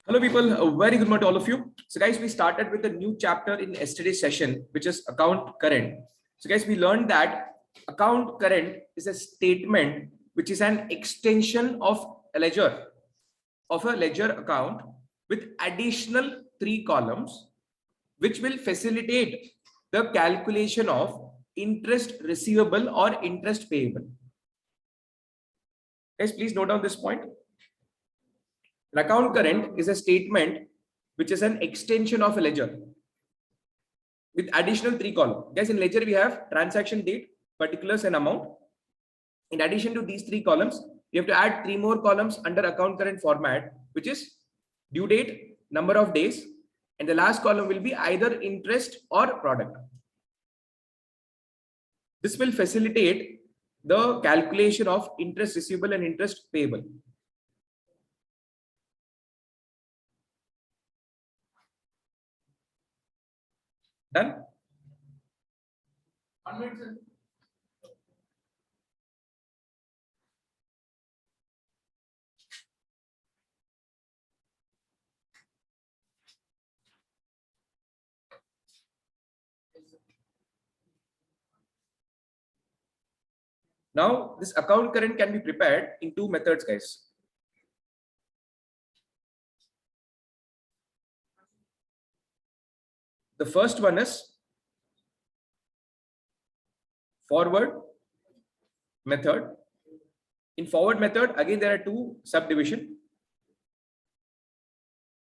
Hello people, a very good morning to all of you. So guys, we started with a new chapter in yesterday's session, which is account current. So guys, we learned that account current is a statement which is an extension of a ledger account with additional 3 columns, which will facilitate the calculation of interest receivable or interest payable. Guys, please note down this point. An account current is a statement which is an extension of a ledger with additional 3 columns. Guys, in ledger we have transaction date, particulars and amount. In addition to these 3 columns, we have to add 3 more columns under account current format, which is due date, number of days, and the last column will be either interest or product. This will facilitate the calculation of interest receivable and interest payable. Done? 1 minute, sir. Now, this account current can be prepared in 2 methods, guys. The first one is forward method. In forward method, again, there are 2 subdivisions.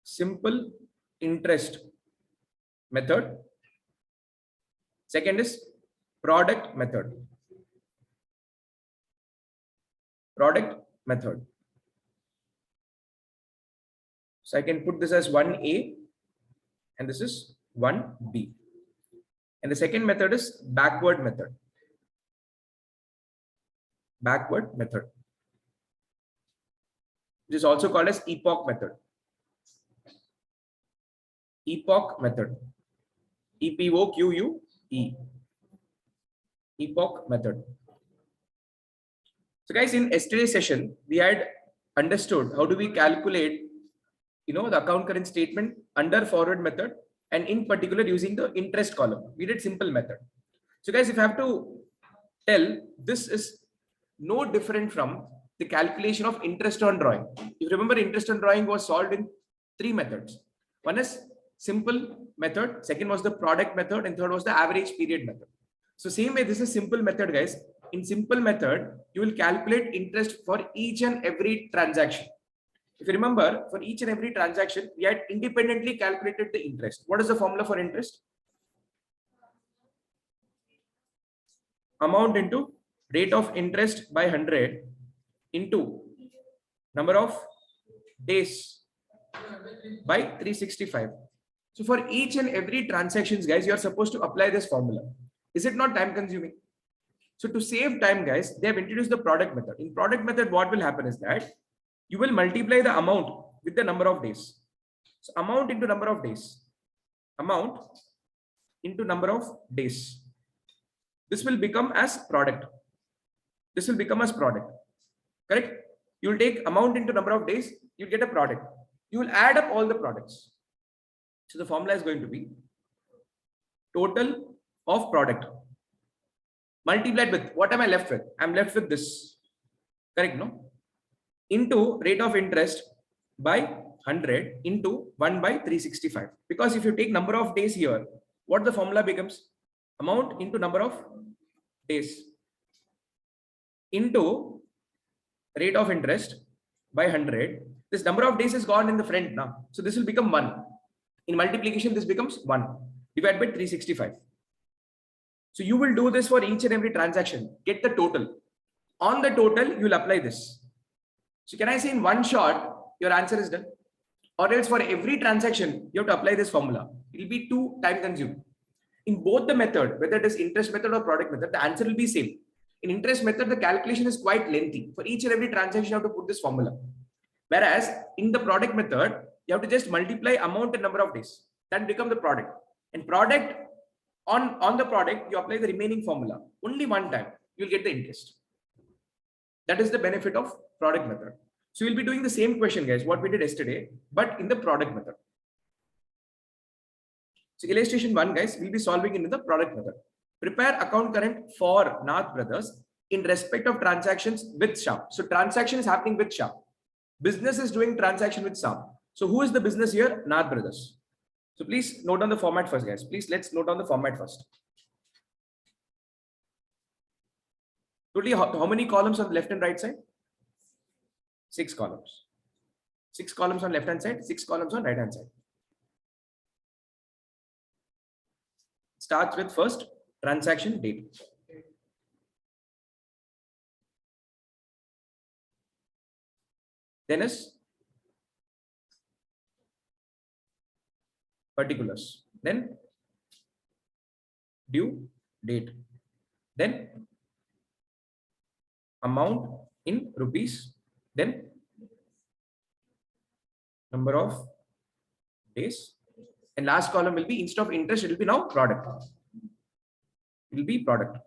Simple interest method. Second is product method. Product method. So I can put this as 1A and this is 1B. And the second method is backward method. Backward method, which is also called as epoch method. Epoch method. EPOQUE. Epoch method. So guys, in yesterday's session, we had understood how do we calculate, the account current statement under forward method, and in particular using the interest column. We did simple method. So guys, if I have to tell, this is no different from the calculation of interest on drawing. If you remember, interest on drawing was solved in 3 methods. One is simple method, second was the product method, and third was the average period method. So same way, this is simple method, guys. In simple method, you will calculate interest for each and every transaction. If you remember, for each and every transaction, we had independently calculated the interest. What is the formula for interest? Amount into rate of interest by 100 into number of days by 365. So for each and every transactions, guys, you are supposed to apply this formula. Is it not time consuming? So to save time, guys, they have introduced the product method. In product method, what will happen is that you will multiply the amount with the number of days. So amount into number of days. Amount into number of days. This will become as product. This will become as product. Correct? You will take amount into number of days. You will get a product. You will add up all the products. So the formula is going to be total of product multiplied with, what am I left with? I'm left with this. Correct, no? Into rate of interest by 100 into 1 by 365. Because if you take number of days here, what the formula becomes? Amount into number of days into rate of interest by 100. This number of days is gone in the front now. So this will become 1. In multiplication, this becomes 1 divided by 365. So you will do this for each and every transaction. Get the total. On the total, you will apply this. So can I say in one shot, your answer is done? Or else for every transaction, you have to apply this formula. It will be too time consuming. In both the method, whether it is interest method or product method, the answer will be same. In interest method, the calculation is quite lengthy. For each and every transaction, you have to put this formula. Whereas in the product method, you have to just multiply amount and number of days. That become the product. And product, on the product, you apply the remaining formula. Only one time, you will get the interest. That is the benefit of product method. So we'll be doing the same question, guys, what we did yesterday, but in the product method. So illustration 1, guys, we'll be solving in the product method. Prepare account current for Nath Brothers in respect of transactions with Sham. So transaction is happening with Sham. Business is doing transaction with Sham. So who is the business here? Nath Brothers. So please note down the format first, guys. Please let's note down the format first. Totally, how many columns on the left and right side? 6 columns. 6 columns on left hand side, 6 columns on right hand side. Starts with first transaction date. Then is particulars. Then due date. Then amount in rupees. Then number of days. And last column will be, instead of interest, it will be now product. It will be product.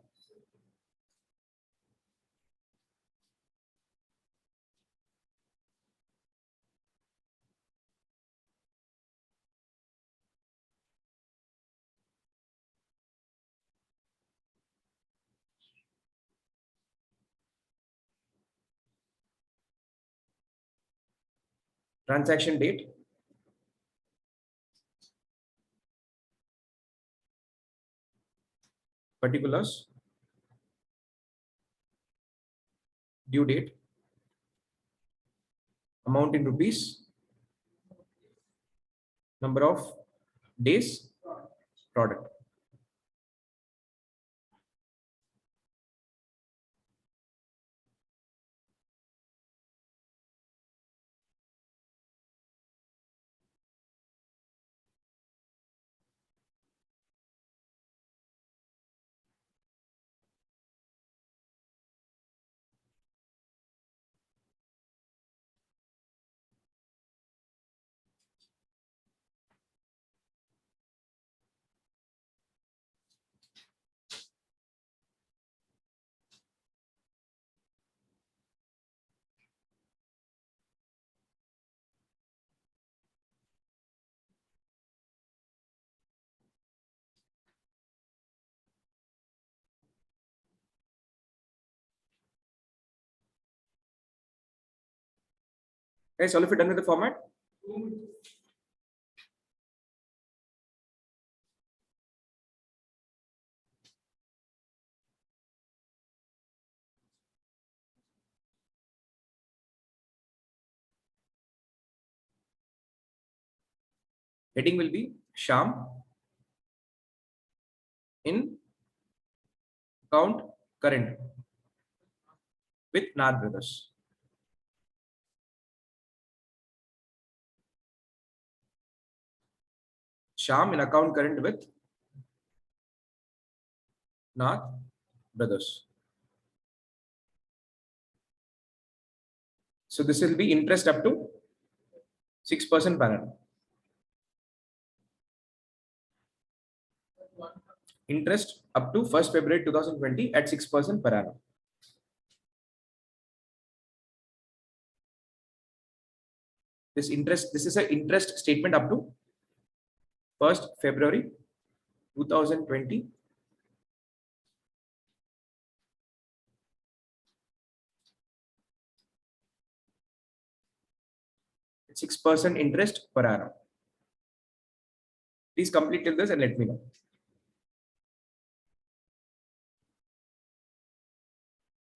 Transaction date. Particulars. Due date. Amount in rupees. Number of days. Product. Guys, all of you done with the format? Heading will be Sham in account current with Nath Brothers. Sham in account current with Nath Brothers. So this will be interest up to 6% per annum. Interest up to 1st February 2020 at 6% per annum. This is an interest statement up to 1st February 2020. At 6% interest per annum. Please complete till this and let me know.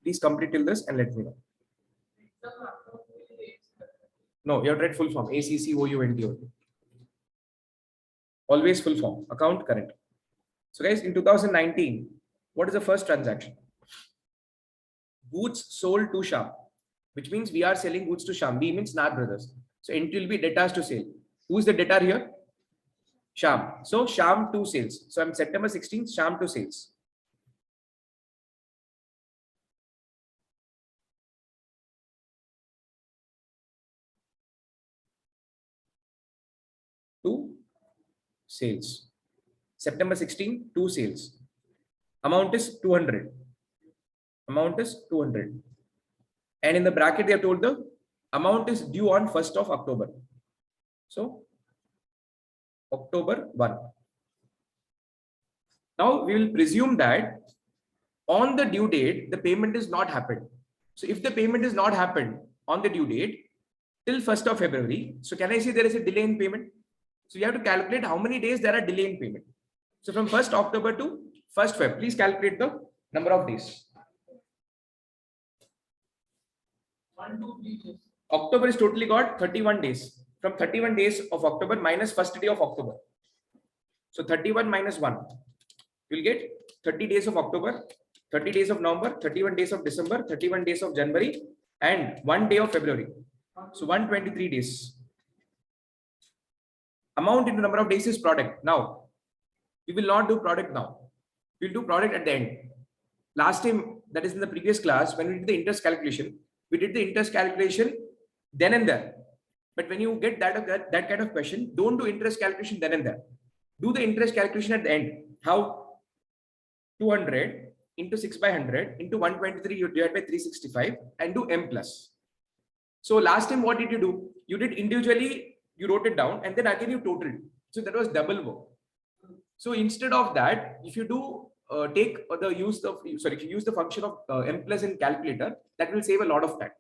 Please complete till this and let me know. No, you have read full form. ACCOUNT. Always full form. Account current. So guys, in 2019, what is the first transaction? Goods sold to Sham, which means we are selling goods to Sham. B means Nath Brothers. So entry will be debtors to sale. Who is the debtor here? Sham. So Sham to sales. So I'm September 16th, Sham to sales. To sales. September 16 to sales. Amount is 200. Amount is 200. And in the bracket, they have told the Amount is due on 1st of October. So October 1. Now we will presume that on the due date, the payment is not happened. So if the payment is not happened on the due date till 1st of February, so can I say there is a delay in payment? So you have to calculate how many days there are delay in payment. So from 1st October to 1st Feb, please calculate the number of days. 1 to 3 days. October is totally got 31 days. From 31 days of October minus first day of October. So 31 minus 1. You'll get 30 days of October, 30 days of November, 31 days of December, 31 days of January, and 1 day of February. So 123 days. Amount into number of days is product. Now, we will not do product now. We'll do product at the end. Last time, that is in the previous class, when we did the interest calculation, we did the interest calculation then and there. But when you get that kind of question, don't do interest calculation then and there. Do the interest calculation at the end. How? 200 into 6 by 100 into 123 you divide by 365 and do m plus. So last time what did you do? You did individually, you wrote it down and then again you totaled. So that was double work. So instead of that, if you do if you use the function of m plus in calculator, that will save a lot of time.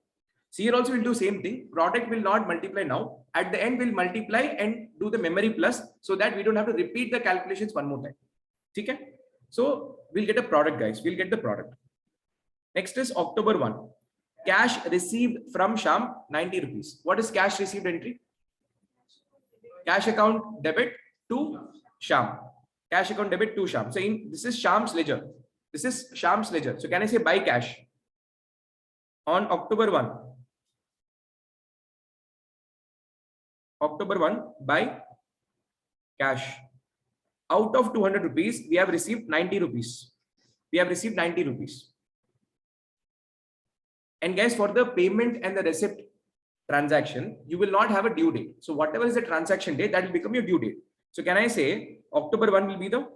So here also we'll do same thing. Product will not multiply now. At the end we'll multiply and do the memory plus so that we don't have to repeat the calculations one more time. Okay? So we'll get a product, guys. We'll get the product. Next is October 1. Cash received from Sham 90 rupees. What is cash received entry? Cash account debit to Sham. Cash account debit to Sham. So this is Sham's ledger. This is Sham's ledger. So can I say buy cash? On October 1. October 1, buy cash. Out of 200 rupees, we have received 90 rupees. We have received 90 rupees. And guys, for the payment and the receipt transaction, you will not have a due date. So whatever is the transaction date, that will become your due date. So can I say October 1 will be the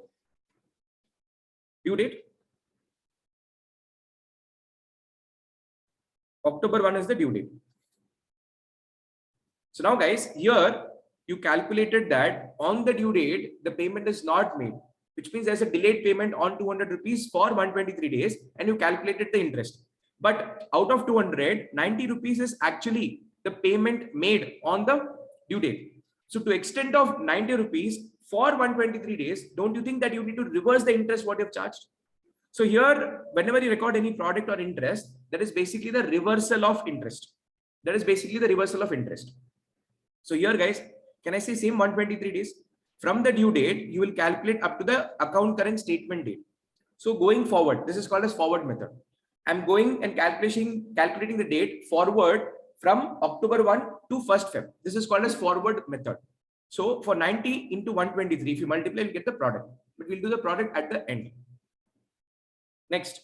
due date? October 1 is the due date. So now guys, here you calculated that on the due date, the payment is not made, which means there's a delayed payment on 200 rupees for 123 days and you calculated the interest. But out of 200, 90 rupees is actually the payment made on the due date. So to extent of 90 rupees for 123 days, don't you think that you need to reverse the interest what you've charged? So here, whenever you record any product or interest, that is basically the reversal of interest. That is basically the reversal of interest. So here guys, can I say same 123 days? From the due date, you will calculate up to the account current statement date. So going forward, this is called as forward method. I'm going and calculating the date forward from October 1 to 1st Feb. This is called as forward method. So for 90 into 123, if you multiply, you'll get the product. But we'll do the product at the end. Next.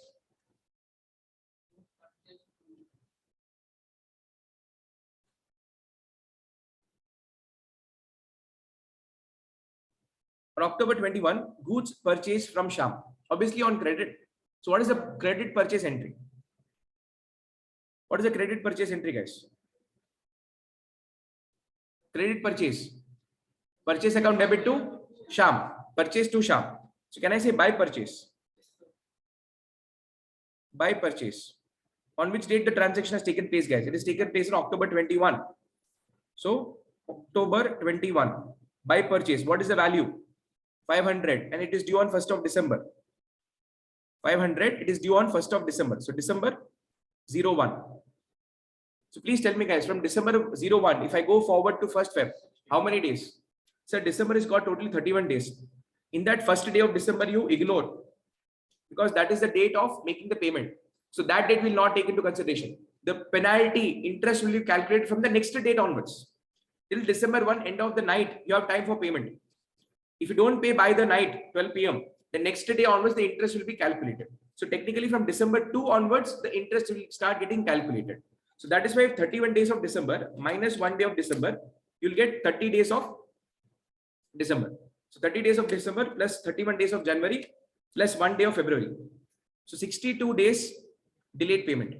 On October 21, goods purchased from Sham, obviously on credit. So what is the credit purchase entry? What is the credit purchase entry, guys? Credit purchase. Purchase account debit to Sham. Purchase to Sham. So can I say buy purchase? Buy purchase. On which date the transaction has taken place, guys? It is taken place on October 21. So October 21. Buy purchase. What is the value? 500 and it is due on 1st of December. 500, it is due on 1st of December. So December 01. So please tell me guys, from December 01, if I go forward to 1st Feb, how many days? So December has got totally 31 days. In that first day of December, you ignore because that is the date of making the payment. So that date will not take into consideration. The penalty interest will be calculated from the next date onwards. Till December 1, end of the night, you have time for payment. If you don't pay by the night, 12 p.m., the next day onwards, the interest will be calculated. So technically from December 2 onwards, the interest will start getting calculated. So that is why 31 days of December minus 1 day of December, you'll get 30 days of December. So 30 days of December plus 31 days of January plus 1 day of February. So 62 days delayed payment.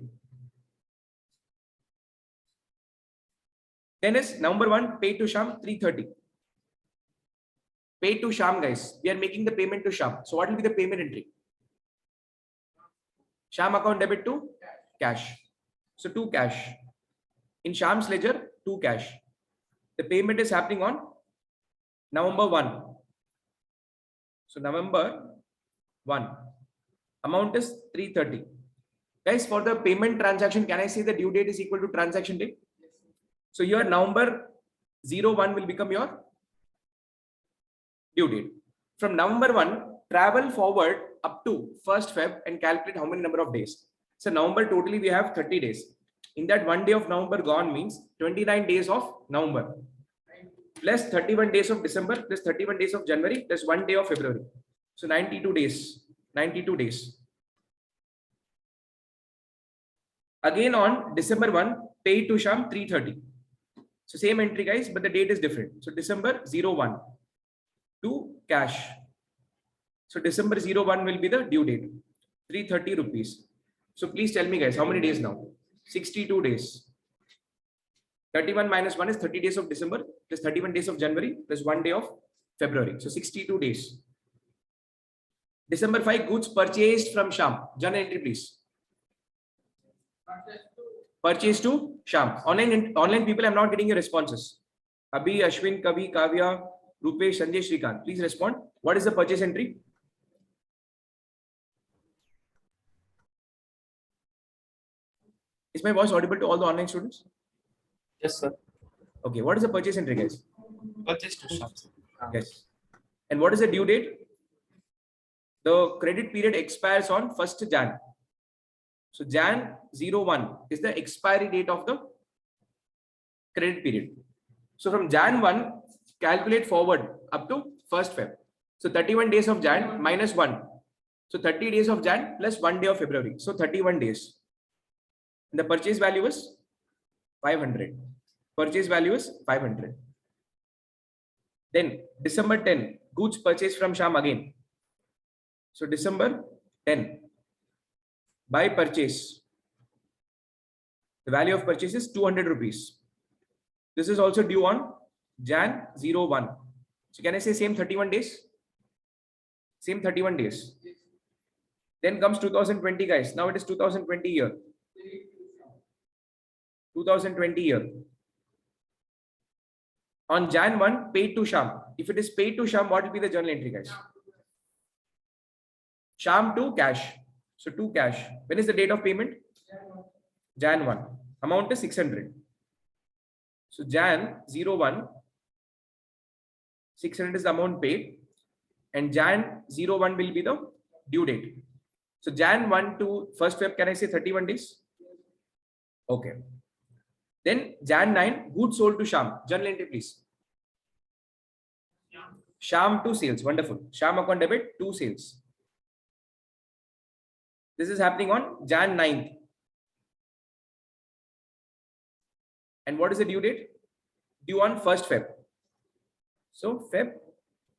Then is November 1, paid to Sham 330. Paid to Sham, guys. We are making the payment to Sham. So what will be the payment entry? Sham account debit to cash. So to cash. In Sham's ledger, to cash. The payment is happening on November 1. So November 1. Amount is 330. Guys, for the payment transaction, can I say the due date is equal to transaction date? So your November 01 will become your due date. From November 1, travel forward up to 1st Feb and calculate how many number of days. So November totally we have 30 days. In that 1 day of November gone means 29 days of November plus 31 days of December plus 31 days of January plus 1 day of February. So 92 days. 92 days. Again on December 1, paid to Sham 330. So same entry, guys, but the date is different. So December 01 to cash. So December 01 will be the due date, 330 rupees. So please tell me, guys, how many days now? 62 days. 31 minus 1 is 30 days of December plus 31 days of January plus 1 day of February. So 62 days. December 5, goods purchased from Sham. Journal entry, please. Purchase to Sham. Online people, I'm not getting your responses. Abhi, Ashwin, Kavi, Kavya, Rupesh, Sanjay, Shrikant. Please respond. What is the purchase entry? Is my voice audible to all the online students? Yes, sir. Okay. What is the purchase entry, guys? Purchase to Sham. Yes. And what is the due date? The credit period expires on 1st Jan. So Jan 01 is the expiry date of the credit period. So from Jan 1, calculate forward up to 1st Feb. So 31 days of Jan minus 1. So 30 days of Jan plus 1 day of February. So 31 days. And the purchase value is 500. Purchase value is 500. Then December 10, goods purchased from Sham again. So December 10, by purchase. The value of purchase is 200 rupees. This is also due on Jan 01. So can I say same 31 days? Same 31 days. Then comes 2020, guys. Now it is 2020 year. 2020 year. On Jan 1, paid to Sham. If it is paid to Sham, what will be the journal entry, guys? Sham to cash. So to cash. When is the date of payment? Jan 1. Amount is 600. So Jan 01, 600 is the amount paid. And Jan 01 will be the due date. So Jan 1 to 1st Feb, can I say 31 days? Okay. Then Jan 9, goods sold to Sham. Journal entry, please. Sham to sales. Wonderful. Sham account debit to sales. This is happening on Jan 9th. And what is the due date? Due on 1st Feb. So Feb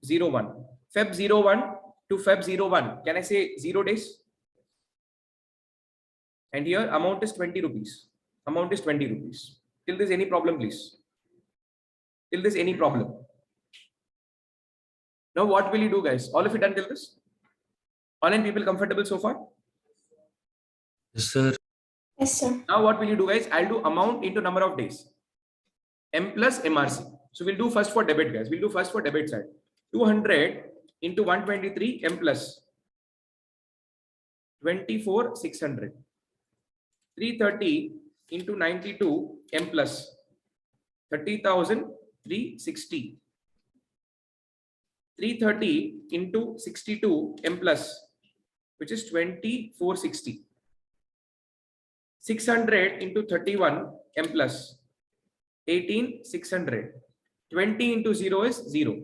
01. Feb 01 to Feb 01. Can I say 0 days? And here amount is 20 rupees. Amount is 20 rupees. Till this any problem, please? Till this any problem? Now what will you do, guys? All of you done till this? Online people comfortable so far? Yes, sir. Yes, sir. Now what will you do, guys? I'll do amount into number of days. M plus MRC. So we'll do first for debit, guys. We'll do first for debit side. 200 into 123 M plus 24,600. 330 into 92 M plus 30,360. 330 into 62 M plus, which is 2460. 600 into 31 M plus 18,600. 20 into 0 is 0.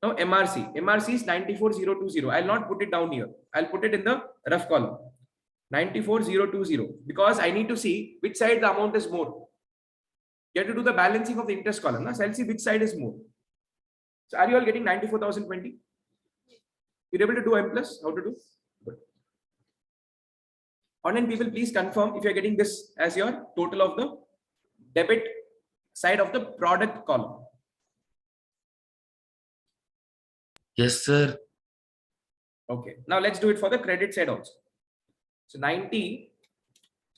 Now MRC. MRC is 94,020. I'll not put it down here. I'll put it in the rough column. 94,020. Because I need to see which side the amount is more. You have to do the balancing of the interest column. So I'll see which side is more. So are you all getting 94,020? You're able to do M plus? How to do? Good. Online people, please confirm if you're getting this as your total of the debit side of the product column. Yes, sir. Okay. Now let's do it for the credit side also. So 90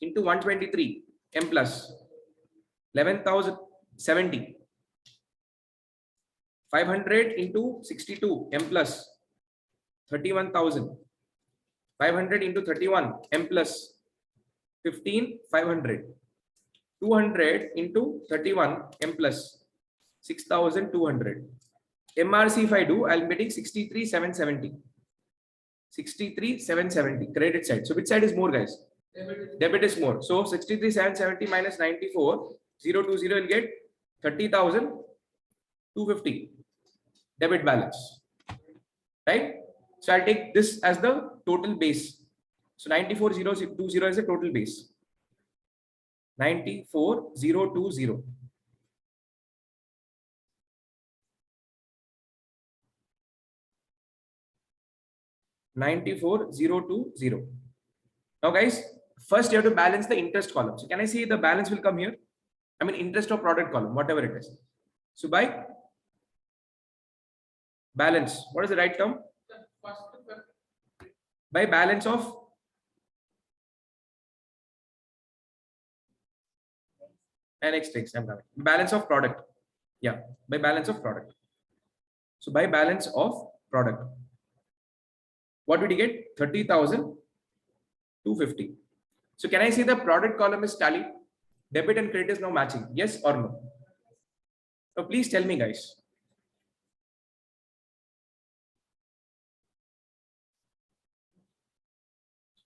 into 123 M plus 11,070. 500 into 62 M plus 31,000. 500 into 31 M plus 15,500. 200 into 31 M plus 6,200. MRC if I do, I'll be getting 63,770. 63,770 credit side. So which side is more, guys? Debit is more. So 63,770 minus 94,020 will get 30,250 debit balance. Right? So I'll take this as the total base. So 94,020 is the total base. 94,020. Now, guys, first you have to balance the interest column. So can I see the balance will come here? I mean, interest or product column, whatever it is. So by balance, what is the right term? By balance of I'm coming. Balance of product. Yeah, by balance of product. So by balance of product. What did you get? 30,250. So can I say the product column is tallied? Debit and credit is now matching. Yes or no? So please tell me, guys.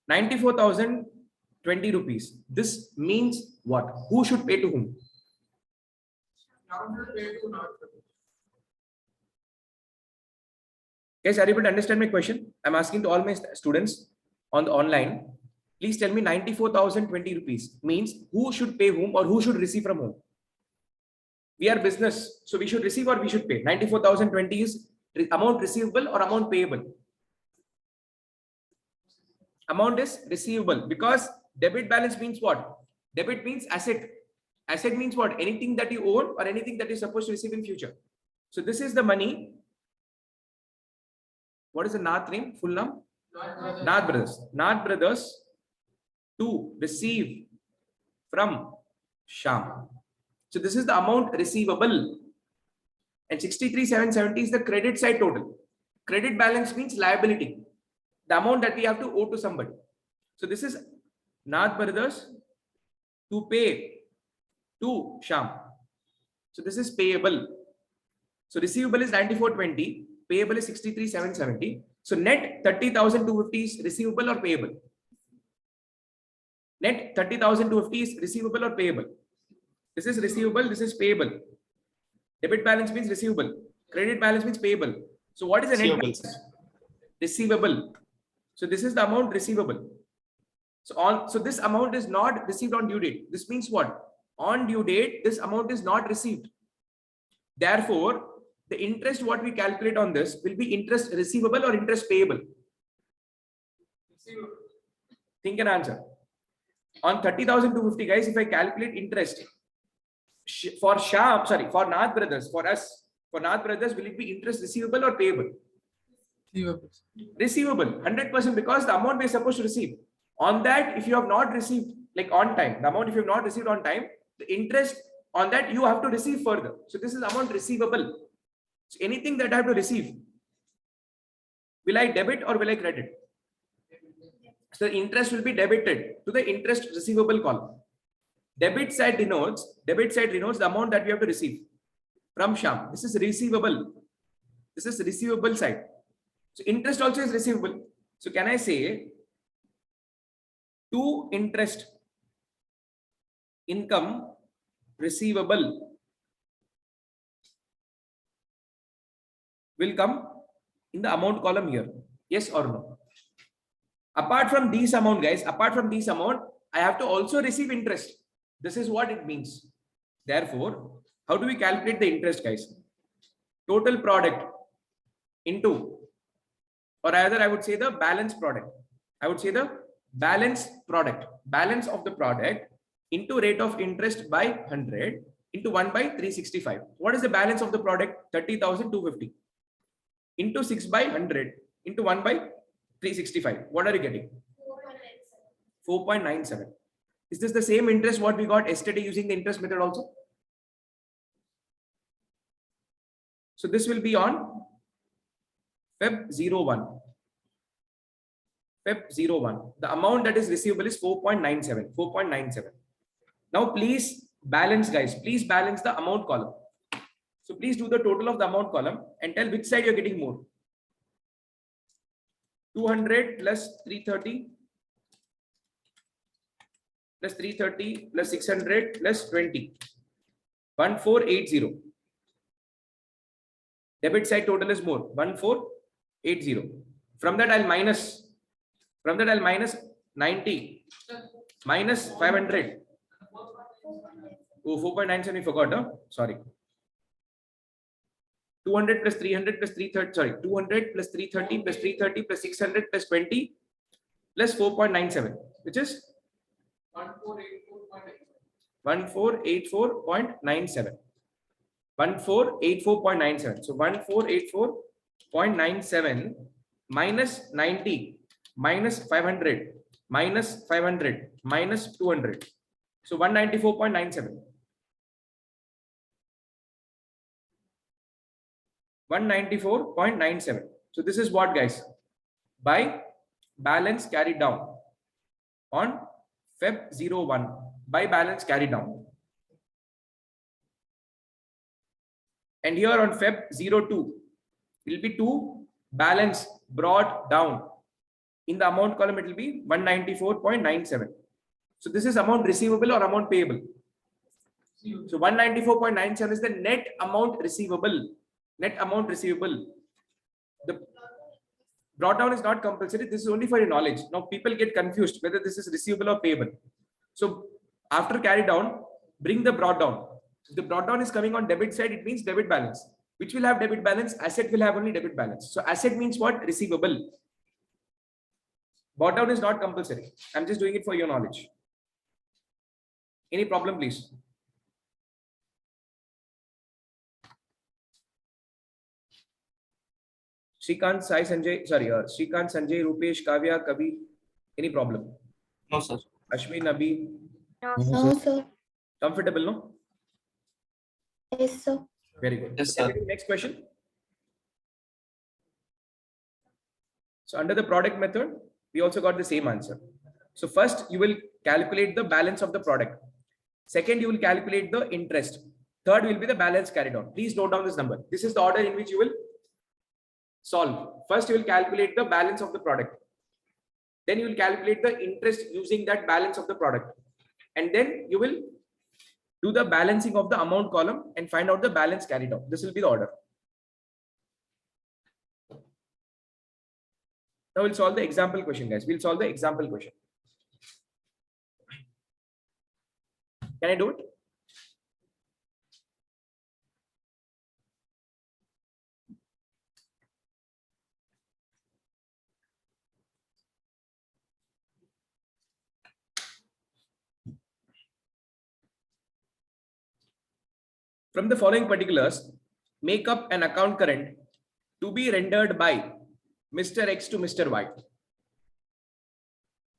₹94,020. This means what? Who should pay to whom? Guys, are you able to understand my question? I'm asking to all my students on the online. Please tell me ₹94,020 means who should pay whom or who should receive from whom? We are business, so we should receive or we should pay. 94,020 is amount receivable or amount payable? Amount is receivable because debit balance means what? Debit means asset. Asset means what? Anything that you own or anything that you're supposed to receive in future. So this is the money. What is the Nath name? Full name? Nath Brothers. Nath Brothers to receive from Sham. So this is the amount receivable. And 63,770 is the credit side total. Credit balance means liability. The amount that we have to owe to somebody. So this is Nath Brothers to pay to Sham. So this is payable. So receivable is 94,20. Payable is 63,770. So net 30,250 is receivable or payable? Net 30,250 is receivable or payable? This is receivable. This is payable. Debit balance means receivable. Credit balance means payable. So what is the net balance? Receivable. So this is the amount receivable. So this amount is not received on due date. This means what? On due date, this amount is not received. Therefore, the interest what we calculate on this will be interest receivable or interest payable. Receivable. Think and answer. On 30,250, guys, if I calculate interest for Nath Brothers, for Nath Brothers, will it be interest receivable or payable? Receivable, 100%, because the amount we're supposed to receive. On that, if you have not received like on time, the amount if you have not received on time, the interest on that you have to receive further. So this is amount receivable. So anything that I have to receive, will I debit or will I credit? So the interest will be debited to the interest receivable column. Debit side denotes the amount that we have to receive from Sham. This is receivable. This is receivable side. So interest also is receivable. So can I say to interest income receivable will come in the amount column here? Yes or no? Apart from this amount, guys, I have to also receive interest. This is what it means. Therefore, how do we calculate the interest, guys? Total product into, or rather I would say the balance product. I would say the balance product, balance of the product into rate of interest by 100 into 1 by 365. What is the balance of the product? 30,250 into 6 by 100 into 1 by 365. What are you getting? 4.97. Is this the same interest what we got yesterday using the interest method also? So this will be on Feb 01. Feb 01. The amount that is receivable is 4.97. 4.97. Now please balance, guys. Please balance the amount column. So please do the total of the amount column and tell which side you're getting more. 200 plus 330 plus 330 plus 600 plus 20. 1480. Debit side total is more. 1480. From that I'll minus 90 minus 500. Oh, 4.97 we forgot. Huh? Sorry. 200 plus 300 plus 330. Sorry. 200 plus 330 plus 330 plus 600 plus 20 plus 4.97, which is 1484.97. 1484.97. So 1484.97 minus 90 minus 500 minus 500 minus 200. So 194.97. 194.97. So this is what, guys, by balance carried down on Feb 01. By balance carried down. And here on Feb 02, it will be to balance brought down. In the amount column, it will be 194.97. So this is amount receivable or amount payable. So 194.97 is the net amount receivable. Net amount receivable. The brought down is not compulsory. This is only for your knowledge. Now people get confused whether this is receivable or payable. So after carry down, bring the brought down. If the brought down is coming on debit side, it means debit balance. Which will have debit balance? Asset will have only debit balance. So asset means what? Receivable. Brought down is not compulsory. I'm just doing it for your knowledge. Any problem, please? Shrikant, Sai, Sanjay, sorry, Shrikant, Sanjay, Rupesh, Kavya, Kabir. Any problem? No, sir. Ashwin, Abhi. No, sir. Comfortable, no? Yes, sir. Very good. Yes, sir. Next question. So under the product method, we also got the same answer. So first you will calculate the balance of the product. Second, you will calculate the interest. Third will be the balance carried on. Please note down this number. This is the order in which you will solve. First, you will calculate the balance of the product. Then you will calculate the interest using that balance of the product. And then you will do the balancing of the amount column and find out the balance carried on. This will be the order. Now we'll solve the example question, guys. We'll solve the example question. Can I do it? From the following particulars, make up an account current to be rendered by Mr. X to Mr. Y.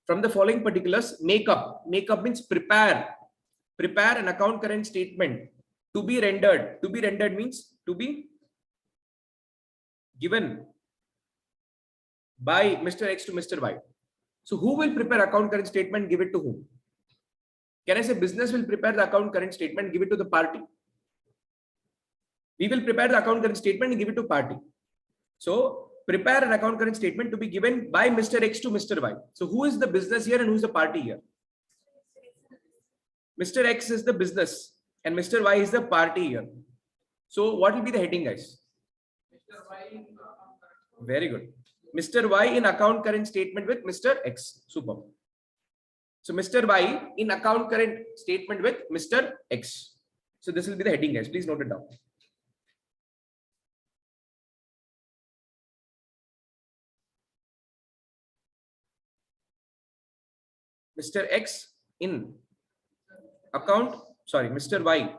From the following particulars, make up means prepare an account current statement to be rendered. To be rendered means to be given by Mr. X to Mr. Y. So who will prepare account current statement, give it to whom? Can I say business will prepare the account current statement, give it to the party? We will prepare the account current statement and give it to party. So prepare an account current statement to be given by Mr. X to Mr. Y. So who is the business here and who is the party here? Mr. X is the business and Mr. Y is the party here. So what will be the heading, guys? Very good. Mr. Y in account current statement with Mr. X. Super. So Mr. Y in account current statement with Mr. X. So this will be the heading, guys. Please note it down. Mr. X in account, sorry, Mr. Y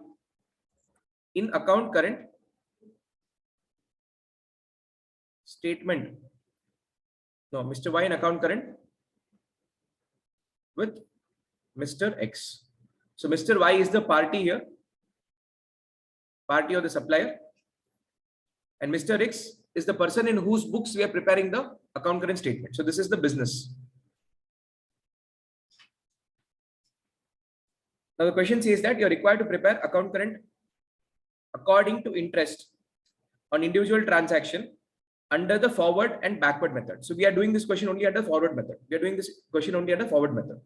in account current statement. No, Mr. Y in account current with Mr. X. So Mr. Y is the party here, party of the supplier, and Mr. X is the person in whose books we are preparing the account current statement. So this is the business. Now the question says that you're required to prepare account current according to interest on individual transaction under the forward and backward method. So we are doing this question only under forward method. We are doing this question only under forward method.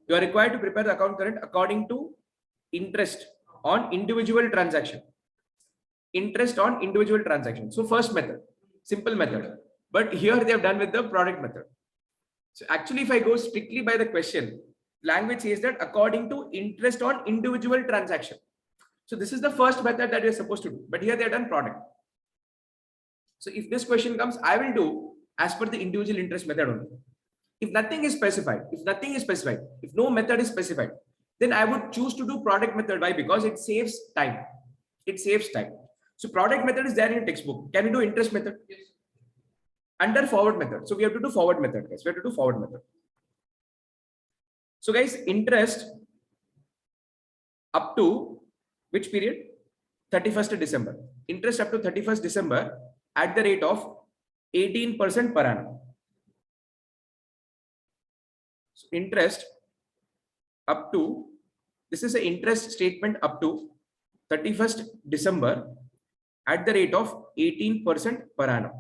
You are required to prepare the account current according to interest on individual transaction. Interest on individual transaction. So first method, simple method, but here they have done with the product method. So actually, if I go strictly by the question, language says that according to interest on individual transaction. So this is the first method that you're supposed to do, but here they have done product. So if this question comes, I will do as per the individual interest method only. If nothing is specified, if no method is specified, then I would choose to do product method. Why? Because it saves time. It saves time. So product method is there in your textbook. Can we do interest method? Yes. Under forward method. So we have to do forward method, guys. We have to do forward method. So guys, interest up to which period? 31st December. Interest up to 31st December at the rate of 18% per annum. So interest up to, this is an interest statement up to 31st December at the rate of 18% per annum.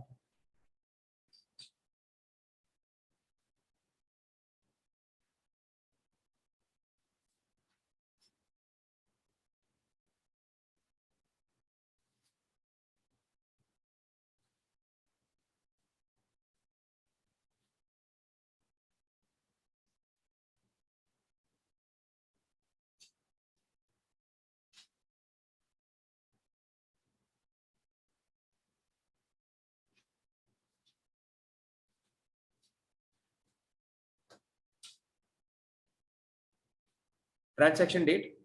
Transaction date,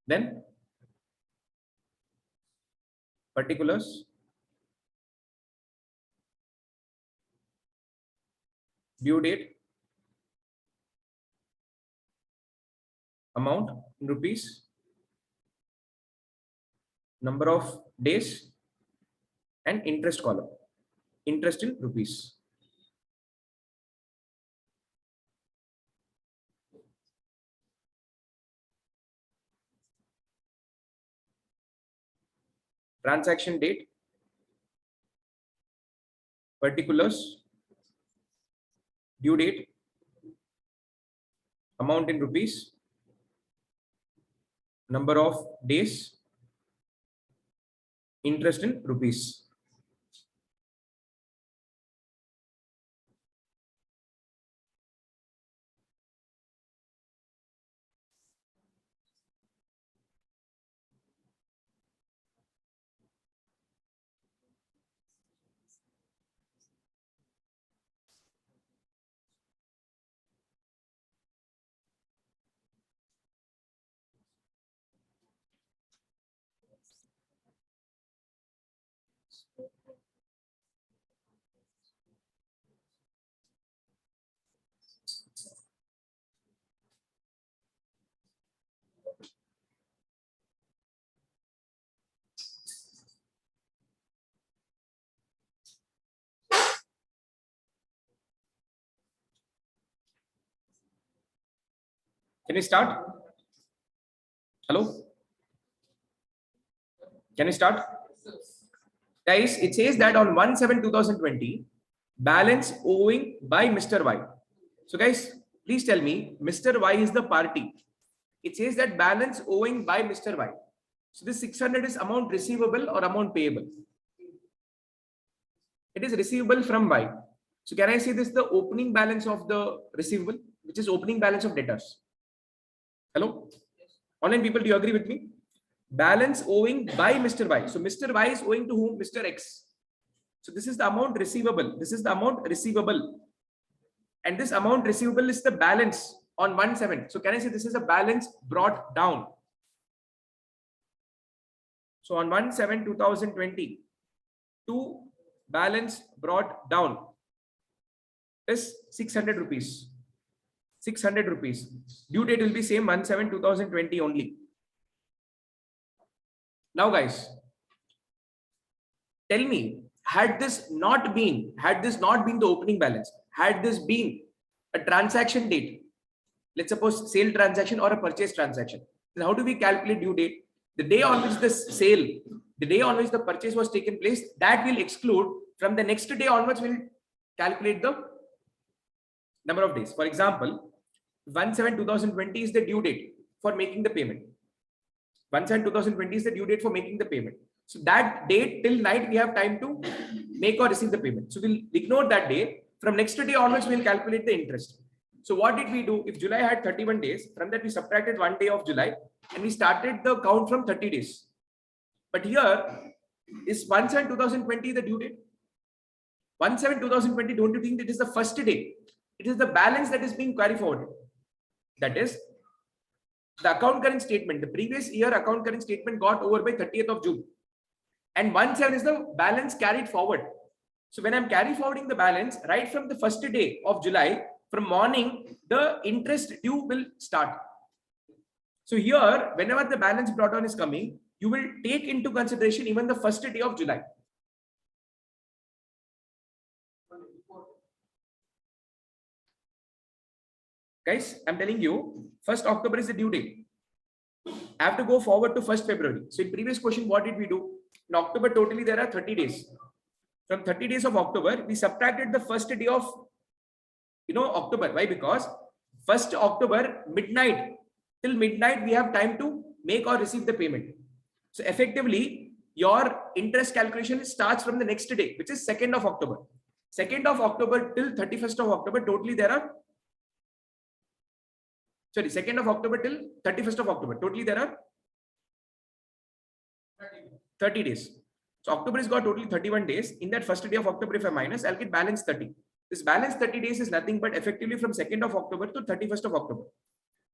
then particulars, due date, amount in rupees, number of days, and interest column, interest in rupees. Transaction date, particulars, due date, amount in rupees, number of days, interest in rupees. Can we start? Hello? Can we start? Guys, it says that on 1/7/2020, balance owing by Mr. Y. So guys, please tell me, Mr. Y is the party. It says that balance owing by Mr. Y. So this 600 is amount receivable or amount payable? It is receivable from Y. So can I say this the opening balance of the receivable, which is opening balance of debtors? Hello? Online people, do you agree with me? Balance owing by Mr. Y. So Mr. Y is owing to whom? Mr. X. So this is the amount receivable. This is the amount receivable. And this amount receivable is the balance on 1/7. So can I say this is a balance brought down? So on 1/7/2020, to balance brought down is 600 rupees. 600 rupees. Due date will be same 1/7/2020 only. Now guys, tell me, had this not been the opening balance, had this been a transaction date, let's suppose sale transaction or a purchase transaction, then how do we calculate due date? The day on which the sale, the day on which the purchase was taken place, that will exclude. From the next day onwards, we'll calculate the number of days. For example, 1/7/2020 is the due date for making the payment. 1/7/2020 is the due date for making the payment. So that date till night we have time to make or receive the payment. So we'll ignore that day. From next day onwards, we'll calculate the interest. So what did we do? If July had 31 days, from that we subtracted 1 day of July and we started the count from 30 days. But here is 1/7/2020 the due date. 1/7/2020, don't you think that is the first day? It is the balance that is being carried forward. That is the account current statement. The previous year account current statement got over by 30th of June. And 1/7 is the balance carried forward. So when I'm carry forwarding the balance, right from the first day of July, from morning, the interest due will start. So here, whenever the balance brought on is coming, you will take into consideration even the first day of July. Guys, I'm telling you, 1st October is the due date. I have to go forward to 1st February. So in previous question, what did we do? In October, totally there are 30 days. From 30 days of October, we subtracted the first day of October. Why? Because 1st October midnight, till midnight we have time to make or receive the payment. So effectively your interest calculation starts from the next day, which is 2nd of October. 2nd of October till 31st of October, totally there are 2nd of October till 31st of October, totally there are 30 days. So October has got totally 31 days. In that first day of October, if I minus, I'll get balance 30. This balance 30 days is nothing but effectively from 2nd of October to 31st of October.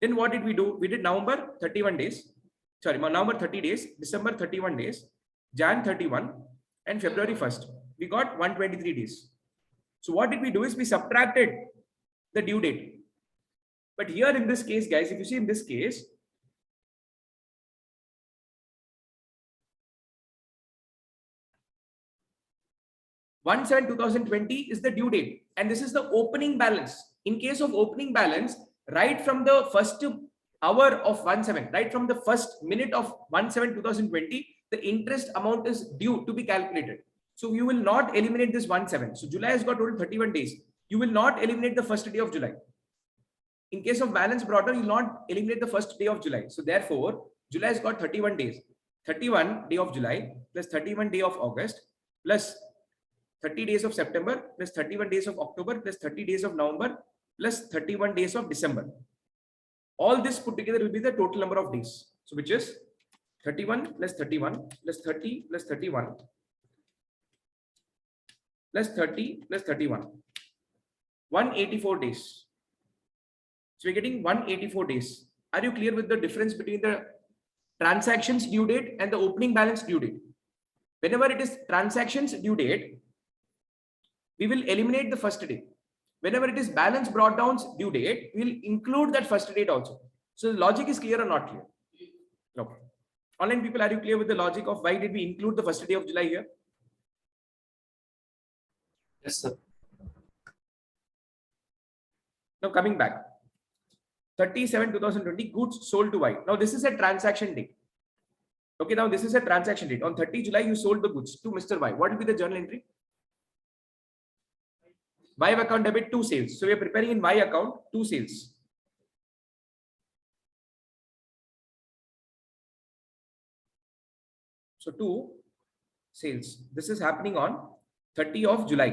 Then what did we do? We did November 31 days. November 30 days, December 31 days, Jan 31, and February 1st. We got 123 days. So what did we do is we subtracted the due date. But here in this case, guys, if you see in this case, (1/7/2020) is the due date, and this is the opening balance. In case of opening balance, right from the first hour of 1/7, right from the first minute of 1/7/2020, the interest amount is due to be calculated. So you will not eliminate this 1/7. So July has got total 31 days. You will not eliminate the first day of July. In case of balance brought on, you will not eliminate the first day of July. So therefore, July has got 31 days. 31 day of July plus 31 day of August plus 30 days of September plus 31 days of October plus 30 days of November plus 31 days of December. All this put together will be the total number of days. So which is 31 plus 31 plus 30 plus 31 plus 30 plus 31. 184 days. So we're getting 184 days. Are you clear with the difference between the transactions due date and the opening balance due date? Whenever it is transactions due date, we will eliminate the first day. Whenever it is balance brought down due date, we will include that first date also. So the logic is clear or not clear? Okay. Online people, are you clear with the logic of why did we include the first day of July here? Yes, sir. Now coming back. 37/2020 goods sold to Y. Now this is a transaction date. Okay, now this is a transaction date. On 30 July, you sold the goods to Mr. Y. What will be the journal entry? Y account debit 2 sales. So we are preparing in Y account 2 sales. So 2 sales. This is happening on 30 of July.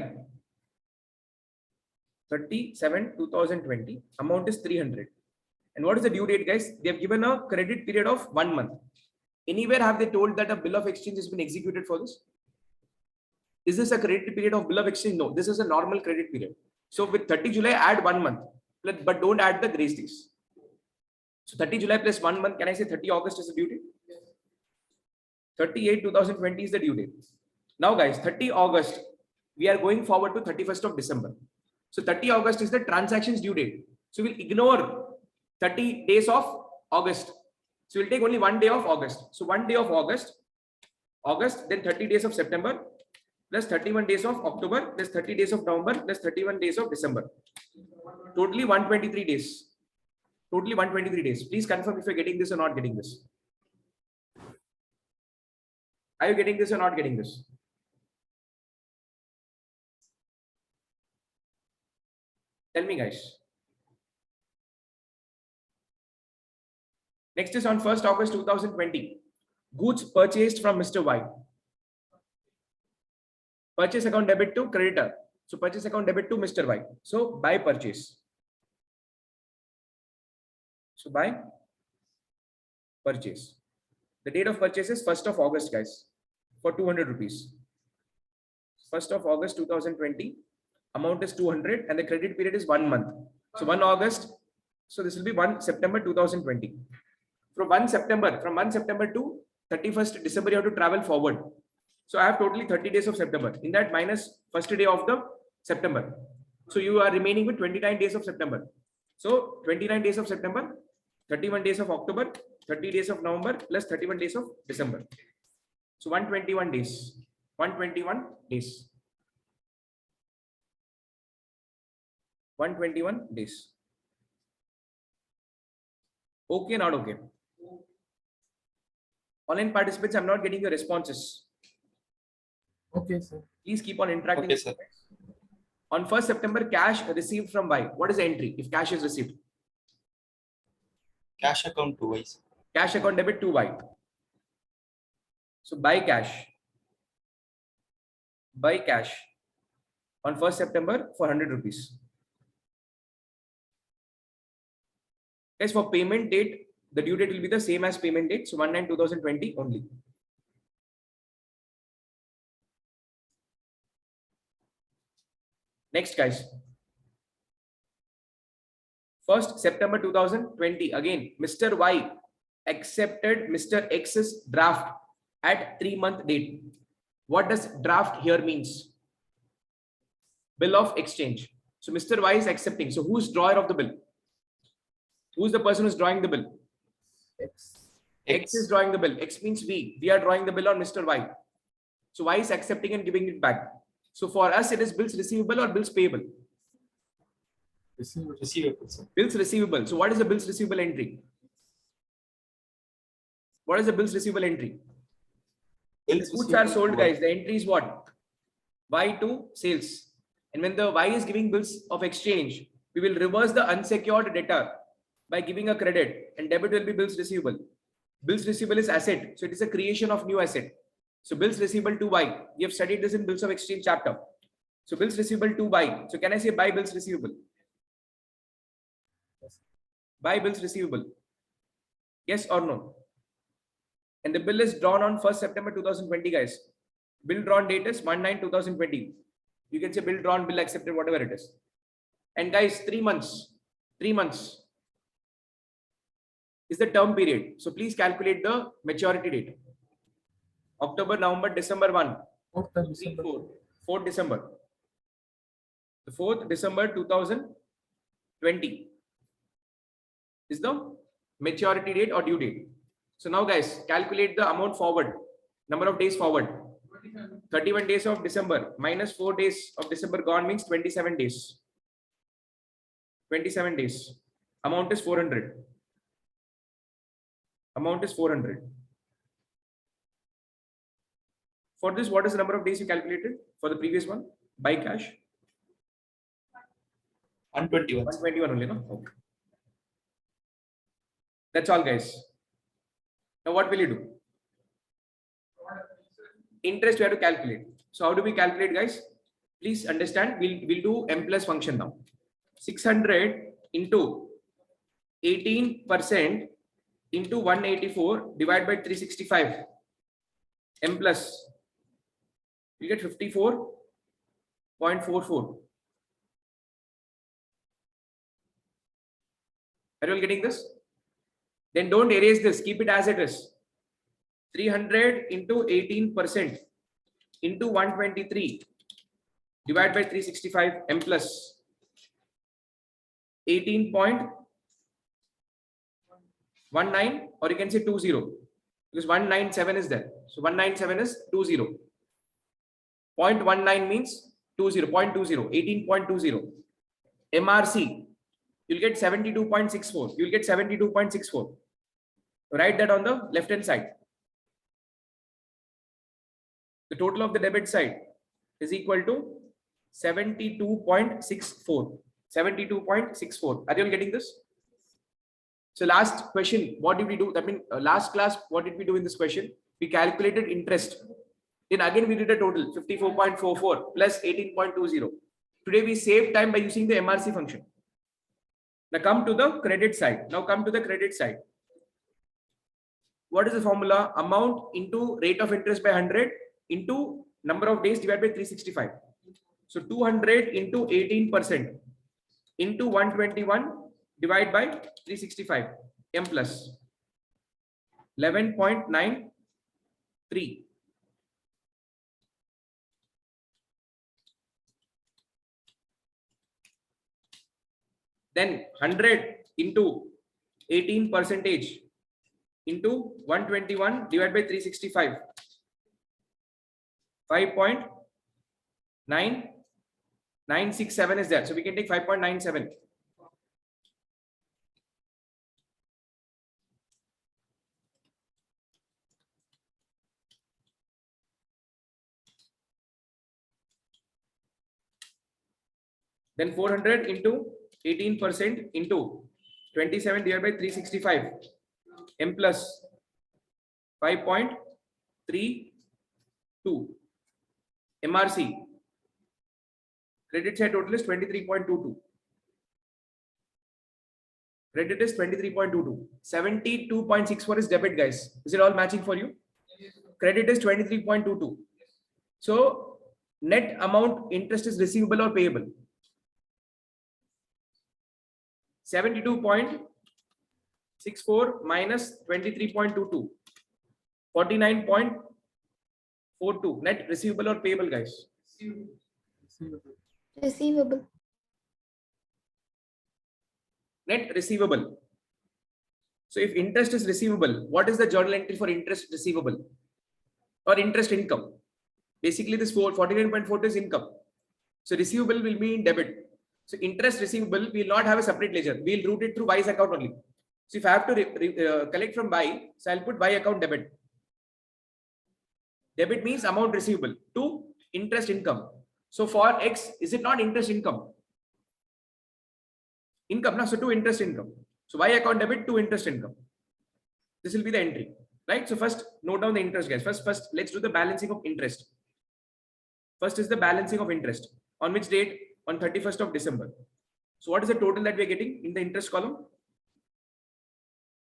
37/2020. Amount is 300. And what is the due date, guys? They have given a credit period of 1 month. Anywhere have they told that a bill of exchange has been executed for this? Is this a credit period of bill of exchange? No, this is a normal credit period. So with 30 July, add 1 month. but don't add the grace days. So 30 July plus 1 month, can I say 30 August is the due date? 30/8/2020 is the due date. Now guys, 30 August, we are going forward to 31st of December. So 30 August is the transactions due date. So we'll ignore 30 days of August. So we'll take only 1 day of August. So 1 day of August, then 30 days of September, plus 31 days of October, plus 30 days of November, plus 31 days of December. Totally 123 days. Totally 123 days. Please confirm if you're getting this or not getting this. Are you getting this or not getting this? Tell me, guys. Next is on 1st August 2020. Goods purchased from Mr. Y. Purchase account debit to creditor. So purchase account debit to Mr. Y. So buy purchase. So buy purchase. The date of purchase is 1st of August, guys, for 200 rupees. 1st of August 2020. Amount is 200 and the credit period is 1 month. So 1 August. So this will be 1 September 2020. From 1 September to 31st December, you have to travel forward. So I have totally 30 days of September. In that, minus first day of the September. So you are remaining with 29 days of September. So 29 days of September, 31 days of October, 30 days of November, plus 31 days of December. So 121 days. 121 days. 121 days. Okay, not okay. Online participants, I'm not getting your responses. Okay, sir. Please keep on interacting. Okay, sir. On 1st September, cash received from Y. What is the entry if cash is received? Cash account to Y, sir. Cash account debit to Y. So buy cash. Buy cash on 1st September for 100 rupees. Guys, for payment date, the due date will be the same as payment date. So 1/9/2020 only. Next, guys. 1st September 2020. Again, Mr. Y accepted Mr. X's draft at 3-month date. What does draft here means? Bill of exchange. So Mr. Y is accepting. So who's drawer of the bill? Who's the person who's drawing the bill? X is drawing the bill. X means we. We are drawing the bill on Mr. Y. So Y is accepting and giving it back. So for us, it is bills receivable or bills payable? Receivable, sir. Bills receivable. So what is the bills receivable entry? What is the bills receivable entry? Bills Goods are sold, receivable. guys. The entry is what? Y to sales. And when the Y is giving bills of exchange, we will reverse the unsecured debtor by giving a credit, and debit will be bills receivable. Bills receivable is asset. So it is a creation of new asset. So bills receivable to Y. We have studied this in bills of exchange chapter. So bills receivable to Y. So can I say buy bills receivable? Buy bills receivable. Yes or no? And the bill is drawn on 1st September 2020, guys. Bill drawn date is 1/9/2020. You can say bill drawn, bill accepted, whatever it is. And guys, 3 months. 3 months is the term period. So please calculate the maturity date. October, November, December 1. 4th December. The 4th December 2020 is the maturity date or due date. So now guys, calculate the amount forward, number of days forward. 31 days of December minus 4 days of December gone means 27 days. 27 days. Amount is 400. Amount is 400. For this, what is the number of days you calculated for the previous one? Buy cash? 121. 121 only, no? Okay. That's all, guys. Now, what will you do? Interest we have to calculate. So, how do we calculate, guys? Please understand, we'll do M plus function now. 600 into 18% into 184 divided by 365. M plus. You get 54.44. Are you all getting this? Then don't erase this. Keep it as it is. 300 into 18% into 123 divided by 365 m plus 18.19, or you can say 20, because 197 is there. So 197 is 20. 0.19 means 20, 0.20, 18.20. MRC, you'll get 72.64. You'll get 72.64. Write that on the left hand side. The total of the debit side is equal to 72.64. 72.64. Are you all getting this? So last question, what did we do? I mean, last class, what did we do in this question? We calculated interest. Then again, we did a total 54.44 plus 18.20. Today, we save time by using the MRC function. Now come to the credit side. What is the formula? Amount into rate of interest by 100 into number of days divided by 365. So 200 into 18% into 121 divided by 365 m plus 11.93. Then 100 into 18% into 121 divided by 365. 5.9967 is there. So we can take 5.97. Then 400 into 18% into 27 divided by 365 m plus 5.32. MRC, credit side total is 23.22. Credit is 23.22. 72.64 is debit, guys. Is it all matching for you? Credit is 23.22. So net amount interest is receivable or payable? 72.64 minus 23.22. 49.42. Net receivable or payable, guys? Receivable. Net receivable. So if interest is receivable, what is the journal entry for interest receivable or interest income? Basically, this 49.42 is income. So receivable will be in debit. So interest receivable will not have a separate ledger. We'll route it through Y's account only. So if I have to collect from Y, so I'll put Y account debit. Debit means amount receivable to interest income. So for X, is it not interest income? Income, no? So to interest income. So Y account debit to interest income. This will be the entry, right? So first note down the interest, guys. First, let's do the balancing of interest. First is the balancing of interest. On which date? On 31st of December. So what is the total that we are getting in the interest column?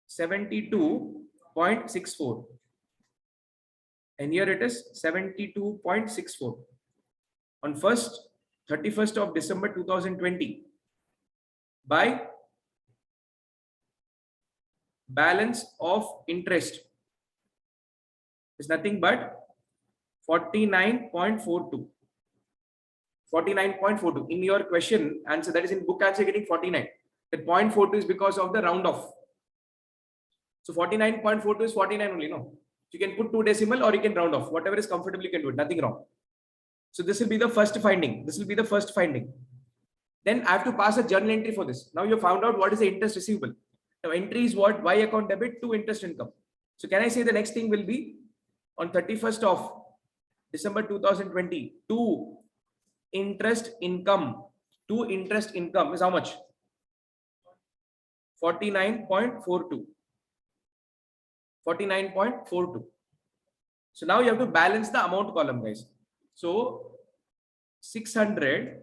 72.64. And here it is 72.64. On 31st of December 2020. By balance of interest is nothing but 49.42. 49.42. In your question answer, that is in book answer, getting 49. That 0.42 is because of the round off. So 49.42 is 49 only, no? You can put 2 decimal or you can round off. Whatever is comfortable, you can do it. Nothing wrong. So this will be the first finding. Then I have to pass a journal entry for this. Now you found out what is the interest receivable. Now entry is what? Y account debit to interest income. So can I say the next thing will be on 31st of December 2020 to interest income. To interest income is how much? 49.42. 49.42. So now you have to balance the amount column, guys. So 600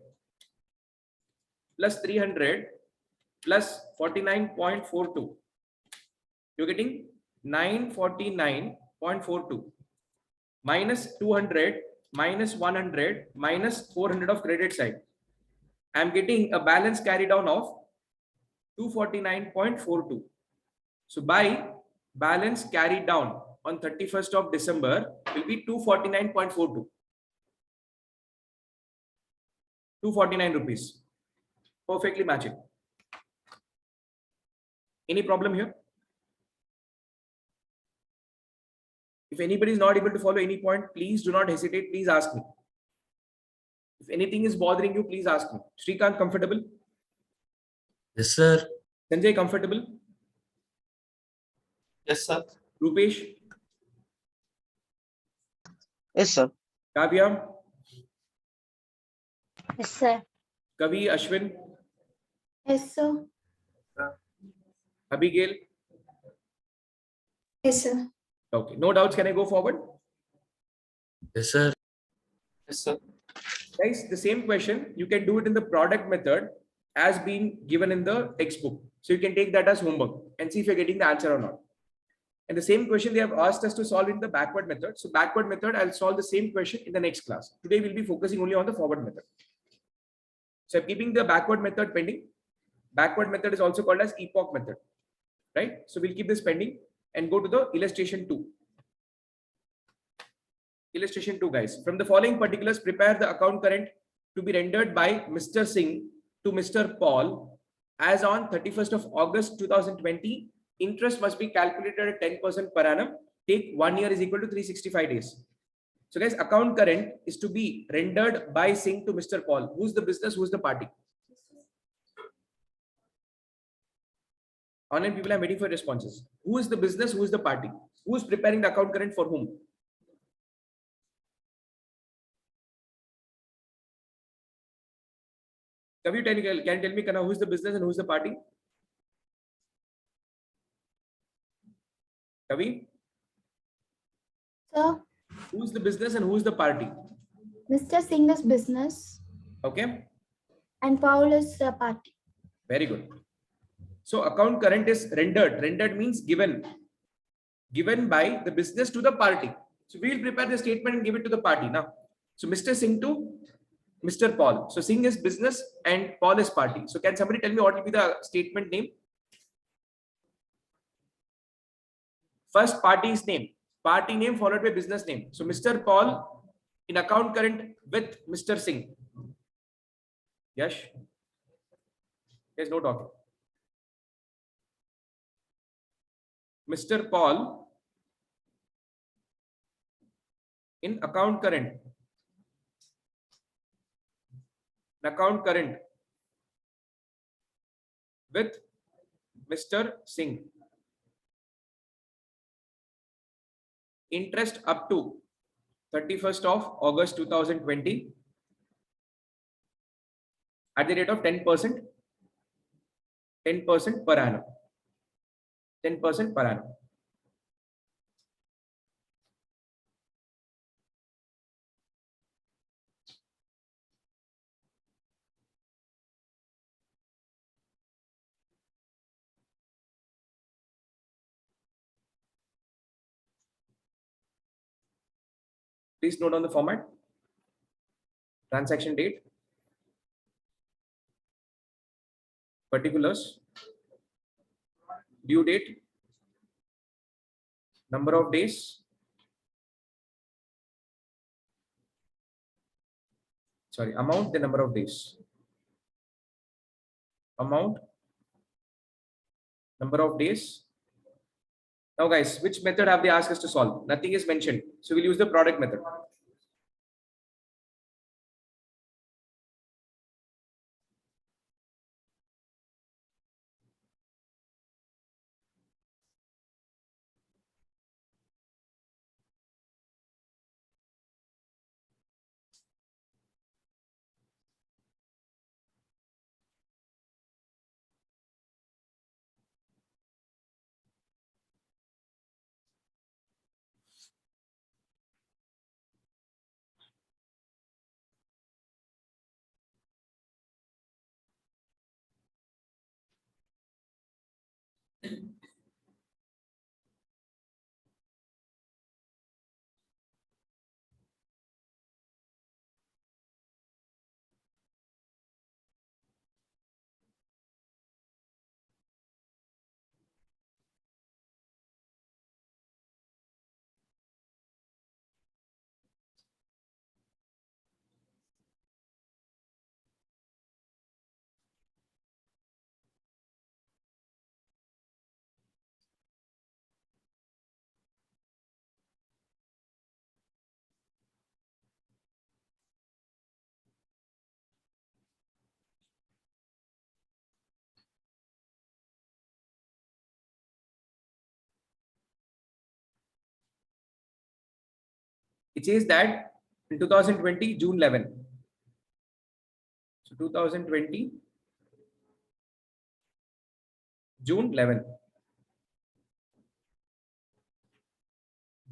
plus 300 plus 49.42. You're getting 949.42 minus 200 minus 100 minus 400 of credit side. I'm getting a balance carry down of 249.42. So by balance carried down on 31st of December will be 249.42. 249 rupees. Perfectly matching. Any problem here? If anybody is not able to follow any point, please do not hesitate. Please ask me. If anything is bothering you, please ask me. Shrikant, comfortable? Yes, sir. Sanjay, comfortable? Yes, sir. Rupesh? Yes, sir. Kavya? Yes, sir. Kavi? Ashwin? Yes, sir. Abigail? Yes, sir. Okay. No doubts. Can I go forward? Yes, sir. Yes, sir. Guys, the same question, you can do it in the product method as being given in the textbook. So you can take that as homework and see if you're getting the answer or not. And the same question they have asked us to solve in the backward method. So backward method, I'll solve the same question in the next class. Today we'll be focusing only on the forward method. So I'm keeping the backward method pending. Backward method is also called as epoch method, right? So we'll keep this pending and go to the illustration 2. Illustration 2, guys. From the following particulars, prepare the account current to be rendered by Mr. Singh to Mr. Paul as on 31st of August 2020. Interest must be calculated at 10% per annum. Take 1 year is equal to 365 days. So guys, account current is to be rendered by Singh to Mr. Paul. Who's the business? Who's the party? Online people, I'm waiting for responses. Who is the business? Who is the party? Who is preparing the account current for whom? Can you tell me, Kana, who is the business and who is the party? Kavi, Sir, who is the business and who is the party? Mr. Singh is business Okay, and Paul is the party. very good. So account current is rendered. Rendered means given. Given by the business to the party. So we will prepare the statement and give it to the party now. So Mr. Singh to Mr. Paul. So Singh is business and Paul is party. So can somebody tell me what will be the statement name? First party's name. Party name followed by business name. So Mr. Paul in account current with Mr. Singh. Yes. There's no talking. Mr. Paul in account current. Account current with Mr. Singh. Interest up to 31st of August 2020 at the rate of 10%, 10% per annum. 10% per annum. Please note on the format. Transaction date, particulars, due date, number of days, sorry, amount, the number of days, amount, number of days. Now guys, which method have they asked us to solve? Nothing is mentioned. So we'll use the product method. It says that in 2020, June 11. So 2020, June 11.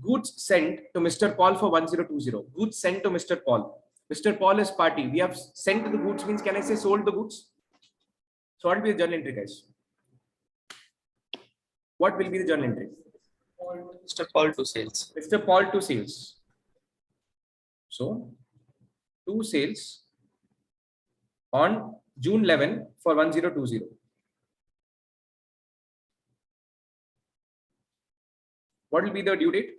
Goods sent to Mr. Paul for 1020. Goods sent to Mr. Paul. Mr. Paul is party. We have sent the goods means, can I say sold the goods? So what will be the journal entry, guys? What will be the journal entry? Mr. Paul to sales. Mr. Paul to sales. So to sales on June 11 for 1020. What will be the due date?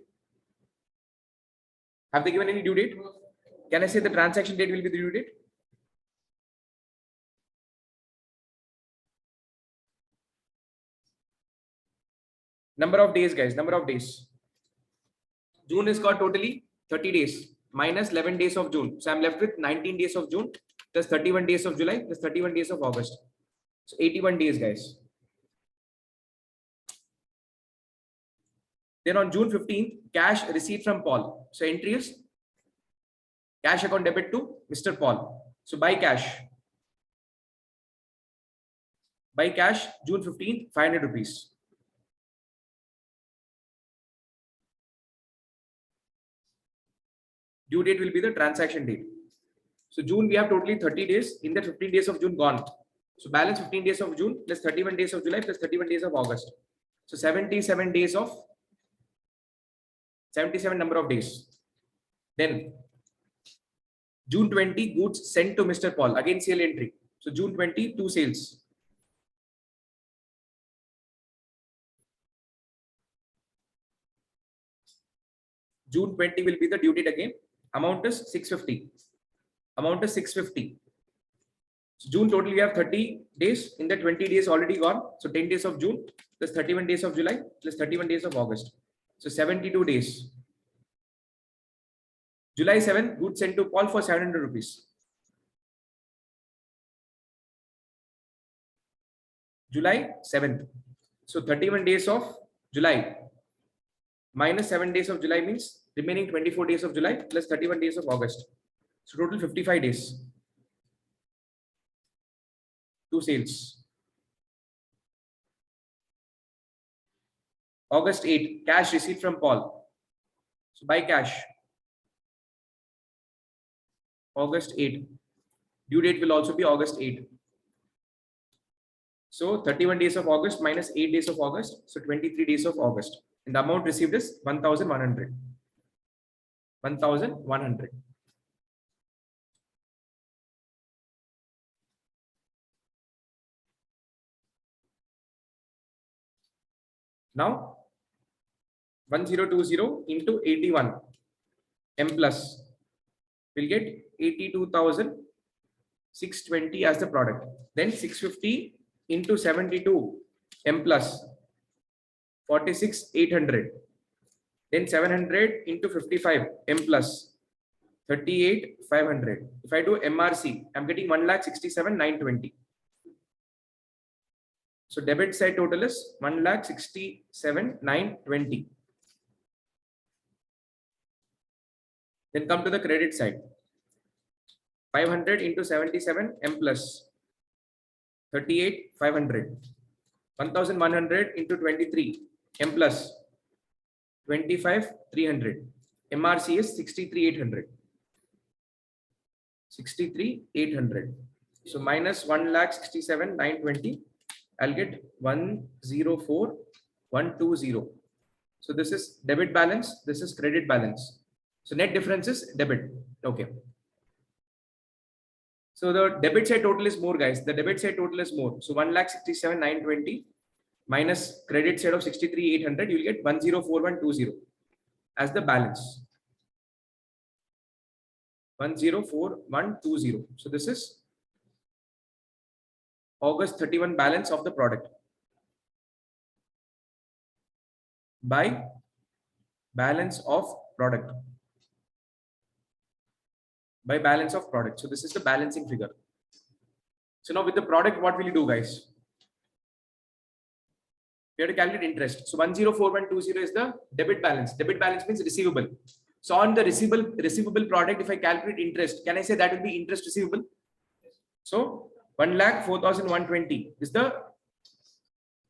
Have they given any due date? Can I say the transaction date will be the due date? Number of days, guys. Number of days. June is got totally 30 days minus 11 days of June. So I'm left with 19 days of June plus 31 days of July plus 31 days of August. So 81 days, guys. Then on June 15th, cash received from Paul. So entry is cash account debit to Mr. Paul. So buy cash. Buy cash, June 15th, 500 rupees. Due date will be the transaction date. So June, we have totally 30 days. In that 15 days of June gone. So balance 15 days of June plus 31 days of July plus 31 days of August. So 77 days of 77 number of days. Then June 20 goods sent to Mr. Paul. Again sale entry. So June 20 two sales. June 20 will be the due date again. Amount is 650. Amount is 650. So June total we have 30 days. In the 20 days already gone. So 10 days of June plus 31 days of July plus 31 days of August. So 72 days. July 7, goods sent to Paul for 700 rupees. July 7th. So 31 days of July minus 7 days of July means remaining 24 days of July plus 31 days of August. So total 55 days. Two sales. August 8, cash received from Paul. So buy cash. August 8. Due date will also be August 8. So 31 days of August minus 8 days of August. So 23 days of August. And the amount received is 1,100. 1,100. Now 1020 into 81 M plus will get 82,620 as the product. Then 650 into 72 M plus 46,800. Then 700 into 55 M plus 38,500. If I do MRC, I'm getting 1,67,920. So debit side total is 1,67,920. Then come to the credit side. 500 into 77 M plus 38,500. 1,100 into 23 M plus 25,300. MRC is 63,800. 63,800. So minus 1,67,920. I'll get 104,120. So this is debit balance. This is credit balance. So net difference is debit. Okay. So the debit side total is more, guys. The debit side total is more. So 1,67,920 minus credit side of 63,800. You will get 104,120 as the balance. 104,120. So this is August 31 balance of the product by balance of product. By balance of product. So this is the balancing figure. So now with the product, what will you do, guys? We have to calculate interest. So 104,120 is the debit balance. Debit balance means receivable. So on the receivable product, if I calculate interest, can I say that will be interest receivable? So 1,04,120 is the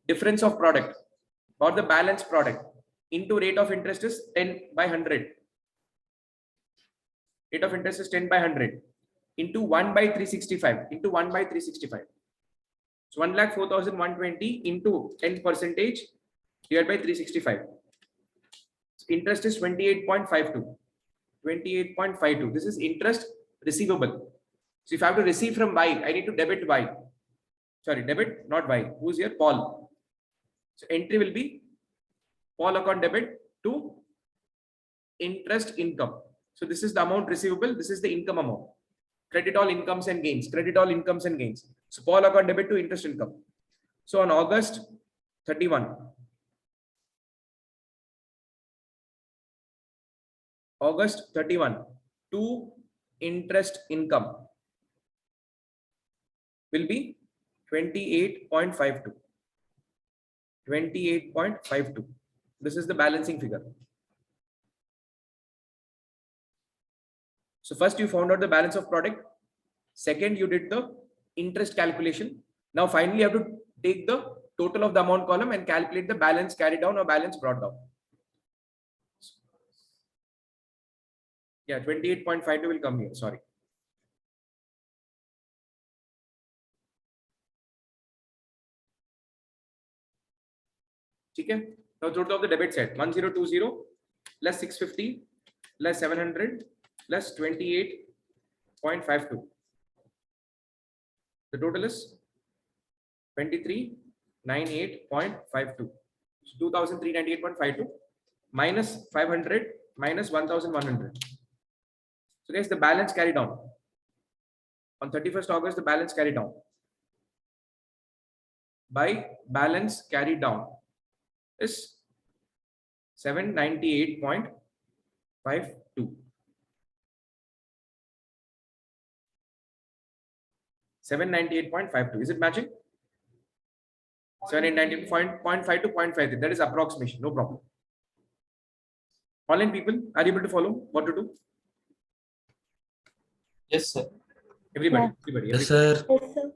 difference of product or the balance product into rate of interest is 10 by 100. Rate of interest is 10 by 100 into 1 by 365 into 1 by 365. So 1,04,120 into 10% divided by 365. So interest is 28.52. 28.52. This is interest receivable. So if I have to receive from Y, I need to debit Y. Sorry, debit, not Y. Who's here? Paul. So entry will be Paul account debit to interest income. So this is the amount receivable. This is the income amount. Credit all incomes and gains. Credit all incomes and gains. So Paul account debit to interest income. So on August 31, to interest income will be 28.52. 28.52. This is the balancing figure. So first you found out the balance of product. Second, you did the interest calculation. Now finally you have to take the total of the amount column and calculate the balance carried down or balance brought down. Yeah, 28.52 will come here. Sorry. Okay. Now total of the debit side 1020 less 650 less 700 plus 28.52. The total is 2398.52. So 2398.52 minus 500 minus 1100. So guys, the balance carried down. On 31st August, the balance carried down. By balance carried down is 798.52. 798.52. Is it matching? 798.5 to 0.53. That is approximation. No problem. Online people, are you able to follow what to do? Yes, sir. Everybody. Yeah. Everybody. Yes, sir. Yes, sir.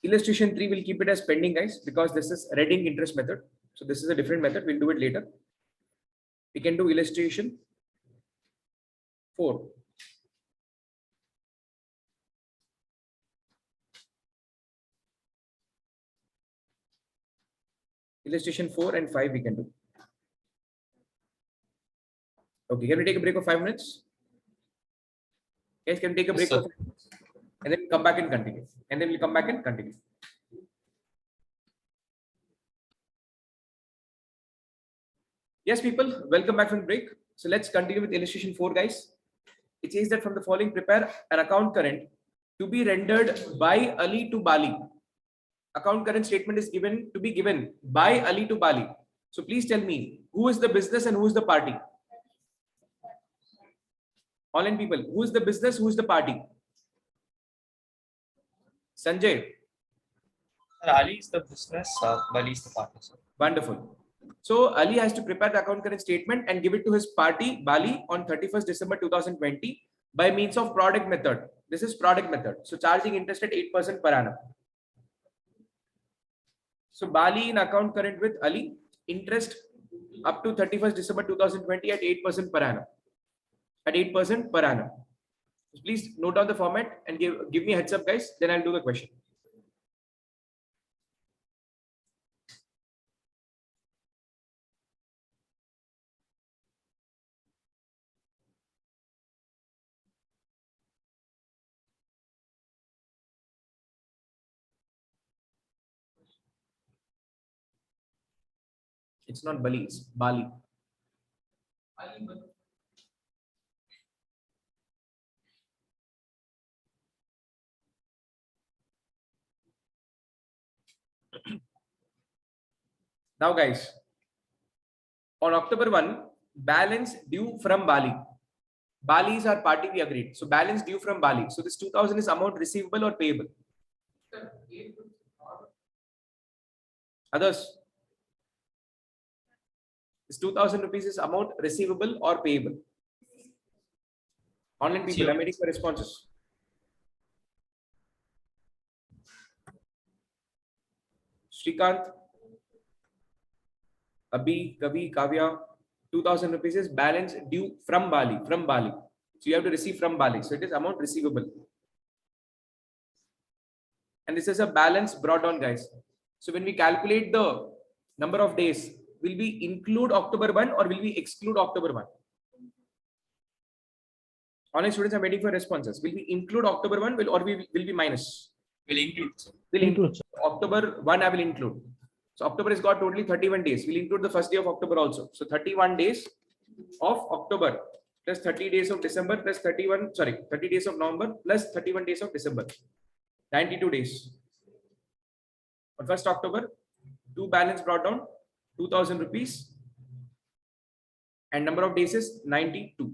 Illustration 3 will keep it as pending, guys, because this is Reading interest method. So this is a different method. We'll do it later. We can do illustration 4. Illustration 4 and 5 we can do. Okay, can we take a break of 5 minutes? Yes, can we take a break Yes, of 5 minutes? And then we'll come back and continue. And then we'll come back and continue. Yes, people, welcome back from the break. So let's continue with illustration 4, guys. It says that from the following, prepare an account current to be rendered by Ali to Bali. Account current statement is given to be given by Ali to Bali. So please tell me, who is the business and who is the party? Online people, who is the business, who is the party? Sanjay. Sir, Ali is the business, Bali is the partner, sir. Wonderful. So Ali has to prepare the account current statement and give it to his party Bali on 31st December 2020 by means of product method. This is product method. So charging interest at 8% per annum. So Bali in account current with Ali, interest up to 31st December 2020 at 8% per annum. At 8% per annum. Please note down the format and give me a heads up, guys. Then I'll do the question. It's not Bali, it's Bali. Now, guys, on October 1, balance due from Bali. Bali is our party, we agreed. So balance due from Bali. So this 2000 is amount receivable or payable? Others? This 2,000 rupees is amount receivable or payable? Online people, I'm waiting for responses. Shrikant, Abhi, Kavi, Kavya, 2,000 rupees is balance due from Bali. From Bali. So you have to receive from Bali. So it is amount receivable. And this is a balance brought on, guys. So when we calculate the number of days, will we include October 1 or will we exclude October 1? Honest students, I'm waiting for responses. Will we include October 1 or will we minus? Will include. Will include. October 1 I will include. So October has got totally 31 days. We'll include the first day of October also. So 31 days of October plus 30 days of December plus 30 days of November plus 31 days of December. 92 days. On 1st October, two balance brought down 2,000 rupees and number of days is 92.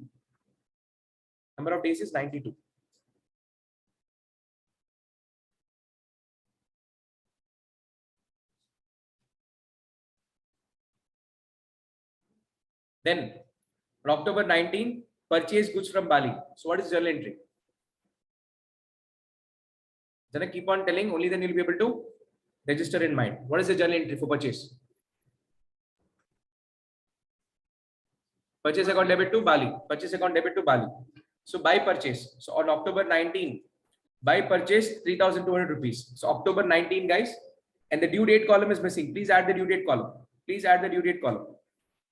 Number of days is 92. Then on October 19, purchase goods from Bali. So what is journal entry? Then I keep on telling, only then you'll be able to register in mind. What is the journal entry for purchase? Purchase account debit to Bali. Purchase account debit to Bali. So buy purchase. So on October 19, buy purchase 3,200 rupees. So October 19, guys, and the due date column is missing. Please add the due date column. Please add the due date column.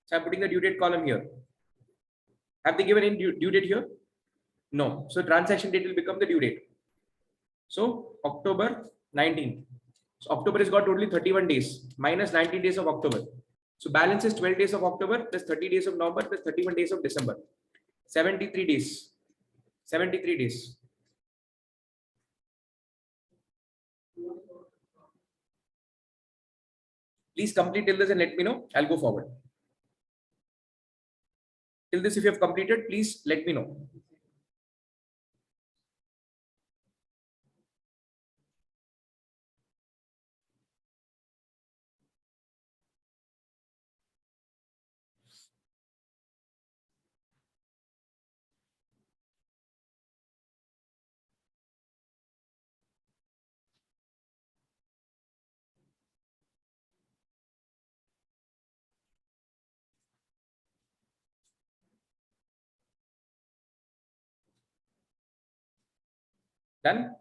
So I'm putting the due date column here. Have they given in due date here? No. So transaction date will become the due date. So October 19. So October has got totally 31 days minus 19 days of October. So balance is 12 days of October plus 30 days of November plus 31 days of December. 73 days. 73 days. Please complete till this and let me know. I'll go forward. Till this, if you have completed, please let me know. Done.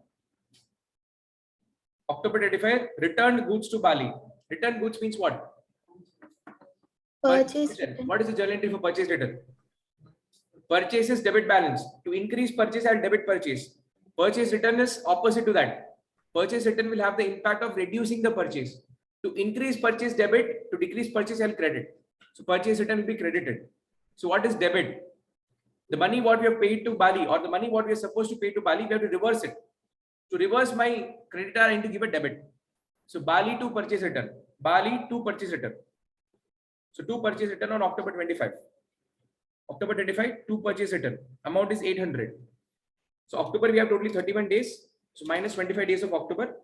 October 25, returned goods to Bali. Return goods means what? Purchase return. What is the journal entry for purchase return? Purchase is debit balance. To increase purchase, I'll debit purchase. Purchase return is opposite to that. Purchase return will have the impact of reducing the purchase. To increase purchase debit, to decrease purchase, I'll credit. So purchase return will be credited. So what is debit? The money what we have paid to Bali or the money what we are supposed to pay to Bali, we have to reverse it. To reverse my creditor, I need to give a debit. So Bali to purchase return. Bali to purchase return. So to purchase return on October 25. October 25, to purchase return. Amount is 800. So October we have totally 31 days. So minus 25 days of October.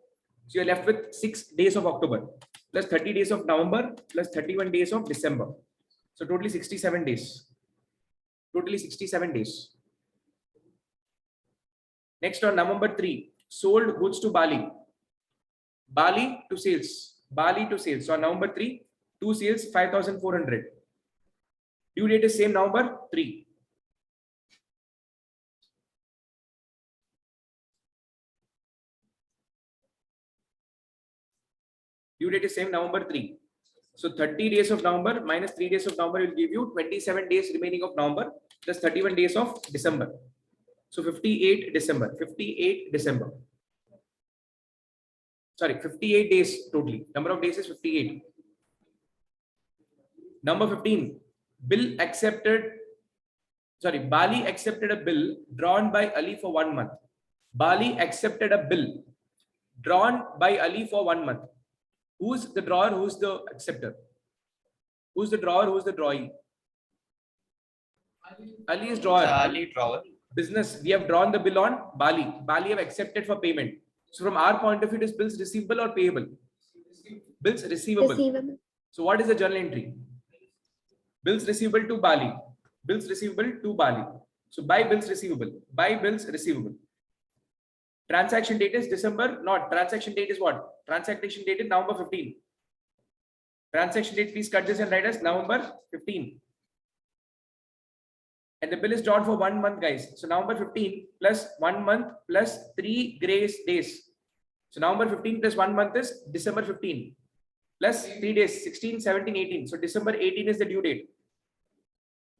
So you're left with 6 days of October. Plus 30 days of November. Plus 31 days of December. So totally 67 days. Totally 67 days. Next on November 3. Sold goods to Bali. Bali to sales. Bali to sales. So on November 3, 2 sales 5,400. Due date is same November 3. Due date is same November 3. So 30 days of November minus 3 days of November will give you 27 days remaining of November plus 31 days of December. So 58 December. 58 December. Sorry, 58 days totally. Number of days is 58. Number 15. Bill accepted. Sorry, Bali accepted a bill drawn by Ali for 1 month. Bali accepted a bill drawn by Ali for 1 month. Who's the drawer? Who's the acceptor? Who's the drawer? Who's the drawee? Ali is drawer. Ali drawer. Business. We have drawn the bill on Bali. Bali have accepted for payment. So from our point of view, is bills receivable or payable? Bills receivable. Receivable. So what is the journal entry? Bills receivable to Bali. Bills receivable to Bali. So buy bills receivable. Buy bills receivable. Transaction date is December. Not transaction date is what? Transaction date is November 15. Transaction date, please cut this and write as November 15. And the bill is drawn for 1 month, guys. So November 15 plus 1 month plus 3 grace days. So November 15 plus 1 month is December 15 plus 3 days, 16, 17, 18. So December 18 is the due date.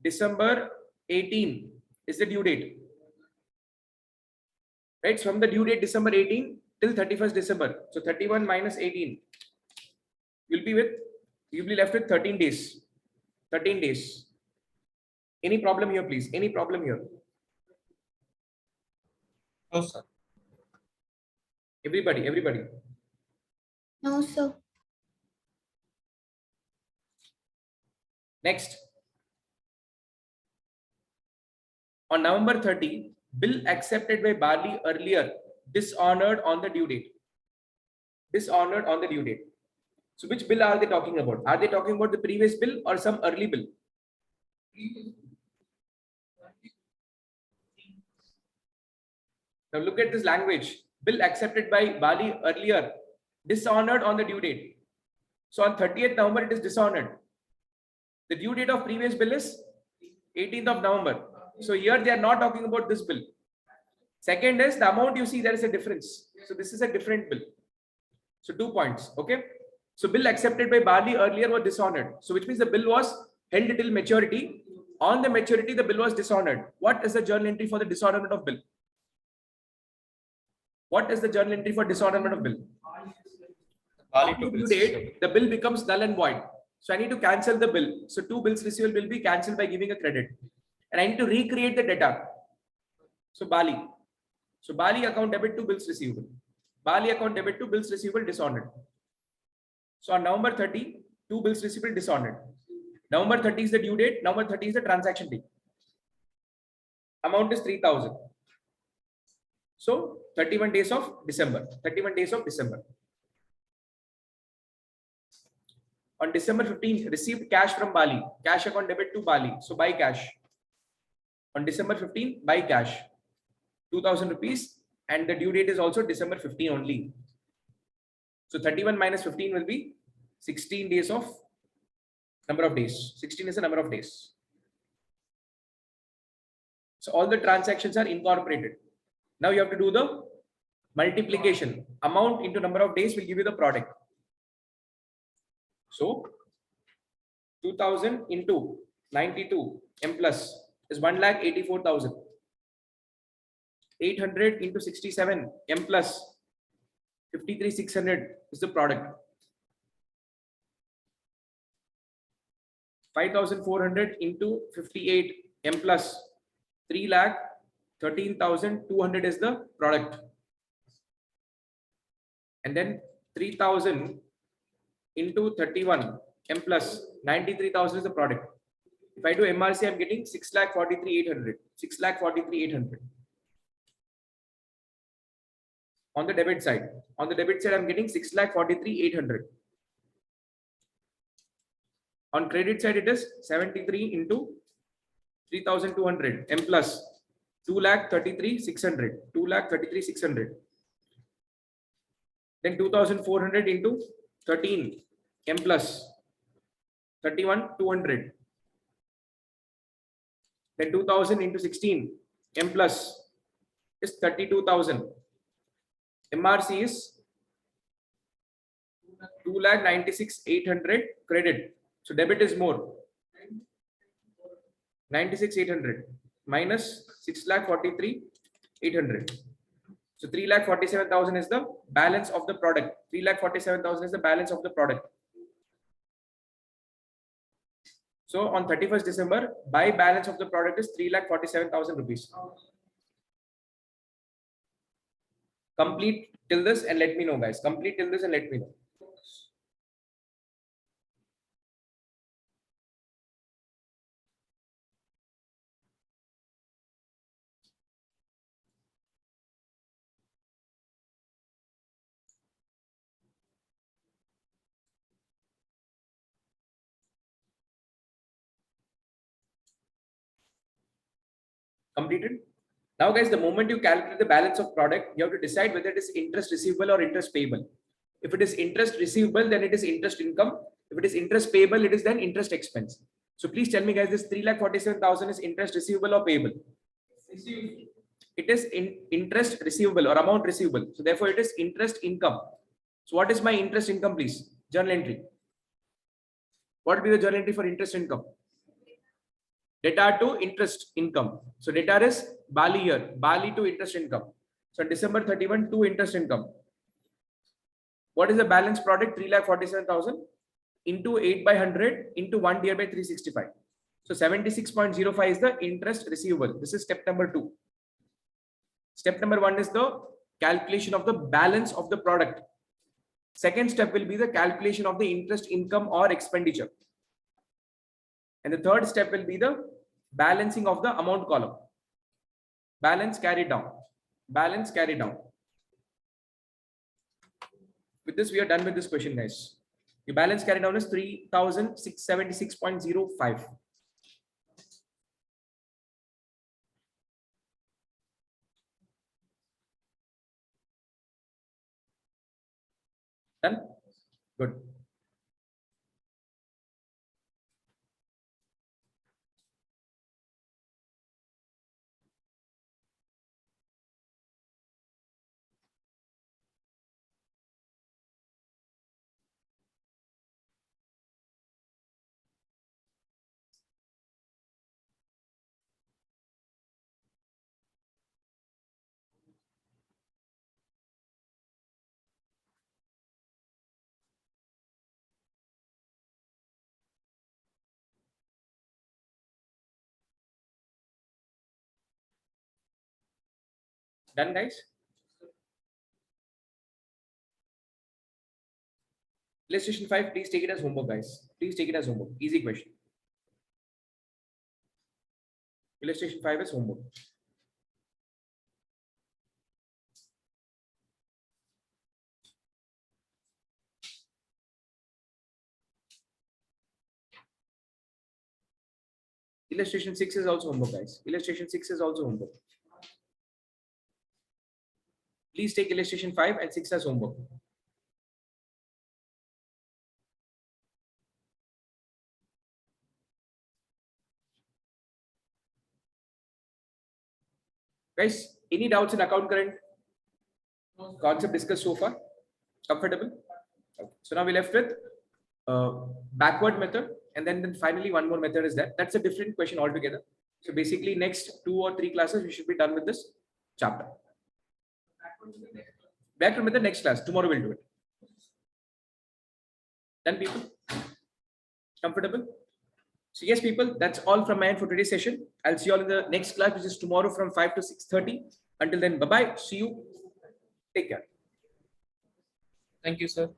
December 18 is the due date. Right? So from the due date December 18 till 31st December. So 31 minus 18. You'll be left with 13 days. 13 days. Any problem here, please? Any problem here? No, sir. Everybody. No, sir. Next. On November 30, bill accepted by Bali earlier, dishonored on the due date. Dishonored on the due date. So which bill are they talking about? Are they talking about the previous bill or some early bill? Now look at this language. Bill accepted by Bali earlier, dishonored on the due date. So on 30th November, it is dishonored. The due date of previous bill is 18th of November. So here they are not talking about this bill. Second is the amount you see, there is a difference. So this is a different bill. So 2 points. Okay. So bill accepted by Bali earlier was dishonored. So which means the bill was held till maturity. On the maturity, the bill was dishonored. What is the journal entry for the dishonorment of bill? What is the journal entry for dishonorment of bill? Bali After to due bills. date, the bill becomes null and void. So I need to cancel the bill. So 2 bills receivable will be cancelled by giving a credit. And I need to recreate the data. So Bali. So Bali account debit to bills receivable. Bali account debit to bills receivable dishonored. So on November 30, 2 bills receivable dishonored. November 30 is the due date. November 30 is the transaction date. Amount is 3,000. So 31 days of December. 31 days of December. On December 15th, received cash from Bali. Cash account debit to Bali. So buy cash. On December 15th, buy cash. 2,000 rupees. And the due date is also December 15 only. So 31 minus 15 will be 16 days of number of days. 16 is the number of days. So all the transactions are incorporated. Now you have to do the multiplication. Amount into number of days will give you the product. So 2000 into 92 M plus is 1,84,000. 800 into 67 M plus 53,600 is the product. 5,400 into 58 M plus 3,13,200 is the product. And then 3,000 into 31 M plus 93,000 is the product. If I do MRC, I'm getting 6,43,800. 6,43,800. On the debit side. On the debit side, I'm getting 6,43,800. On credit side, it is 73 into 3,200 M plus 2,33,600. 2,33,600. Then 2,400 into 13 M plus 31,200. Then 2,000 into 16 M plus is 32,000. MRC is 2,96,800 credit. So debit is more. 96,800 minus 6,43,800. So 3,47,000 is the balance of the product. 3,47,000 is the balance of the product. So on 31st December, buy balance of the product is 3,47,000 rupees. Complete till this and let me know, guys. Complete till this and let me know. Completed. Now, guys, the moment you calculate the balance of product, you have to decide whether it is interest receivable or interest payable. If it is interest receivable, then it is interest income. If it is interest payable, it is then interest expense. So please tell me, guys, this 3,47,000 is interest receivable or payable? It is interest receivable or amount receivable. So therefore, it is interest income. So what is my interest income, please? Journal entry. What will be the journal entry for interest income? Debtor to interest income. So debtor is Bali year, Bali to interest income. So December 31 to interest income. What is the balance product? 3,47,000 into 8 by 100 into 1 divided by 365. So 76.05 is the interest receivable. This is step number 2. Step number 1 is the calculation of the balance of the product. Second step will be the calculation of the interest income or expenditure. And the third step will be the balancing of the amount column. Balance carried down. Balance carried down. With this, we are done with this question, guys. The balance carried down is 3,676.05. Done? Good. Done, guys? Illustration 5, please take it as homework, guys. Please take it as homework. Easy question. Illustration 5 is homework. Illustration 6 is also homework, guys. Illustration 6 is also homework. Please take illustration 5 and 6 as homework. Guys, any doubts in account current concept discussed so far? Comfortable? Okay. So now we left with backward method, and then finally one more method is that. That's a different question altogether. So basically, next 2 or 3 classes, we should be done with this chapter. Backward method next class. Tomorrow we'll do it. Done, people? Comfortable? So yes, people, that's all from my end for today's session. I'll see you all in the next class, which is tomorrow from 5 to 6:30. Until then, bye-bye. See you. Take care. Thank you, sir.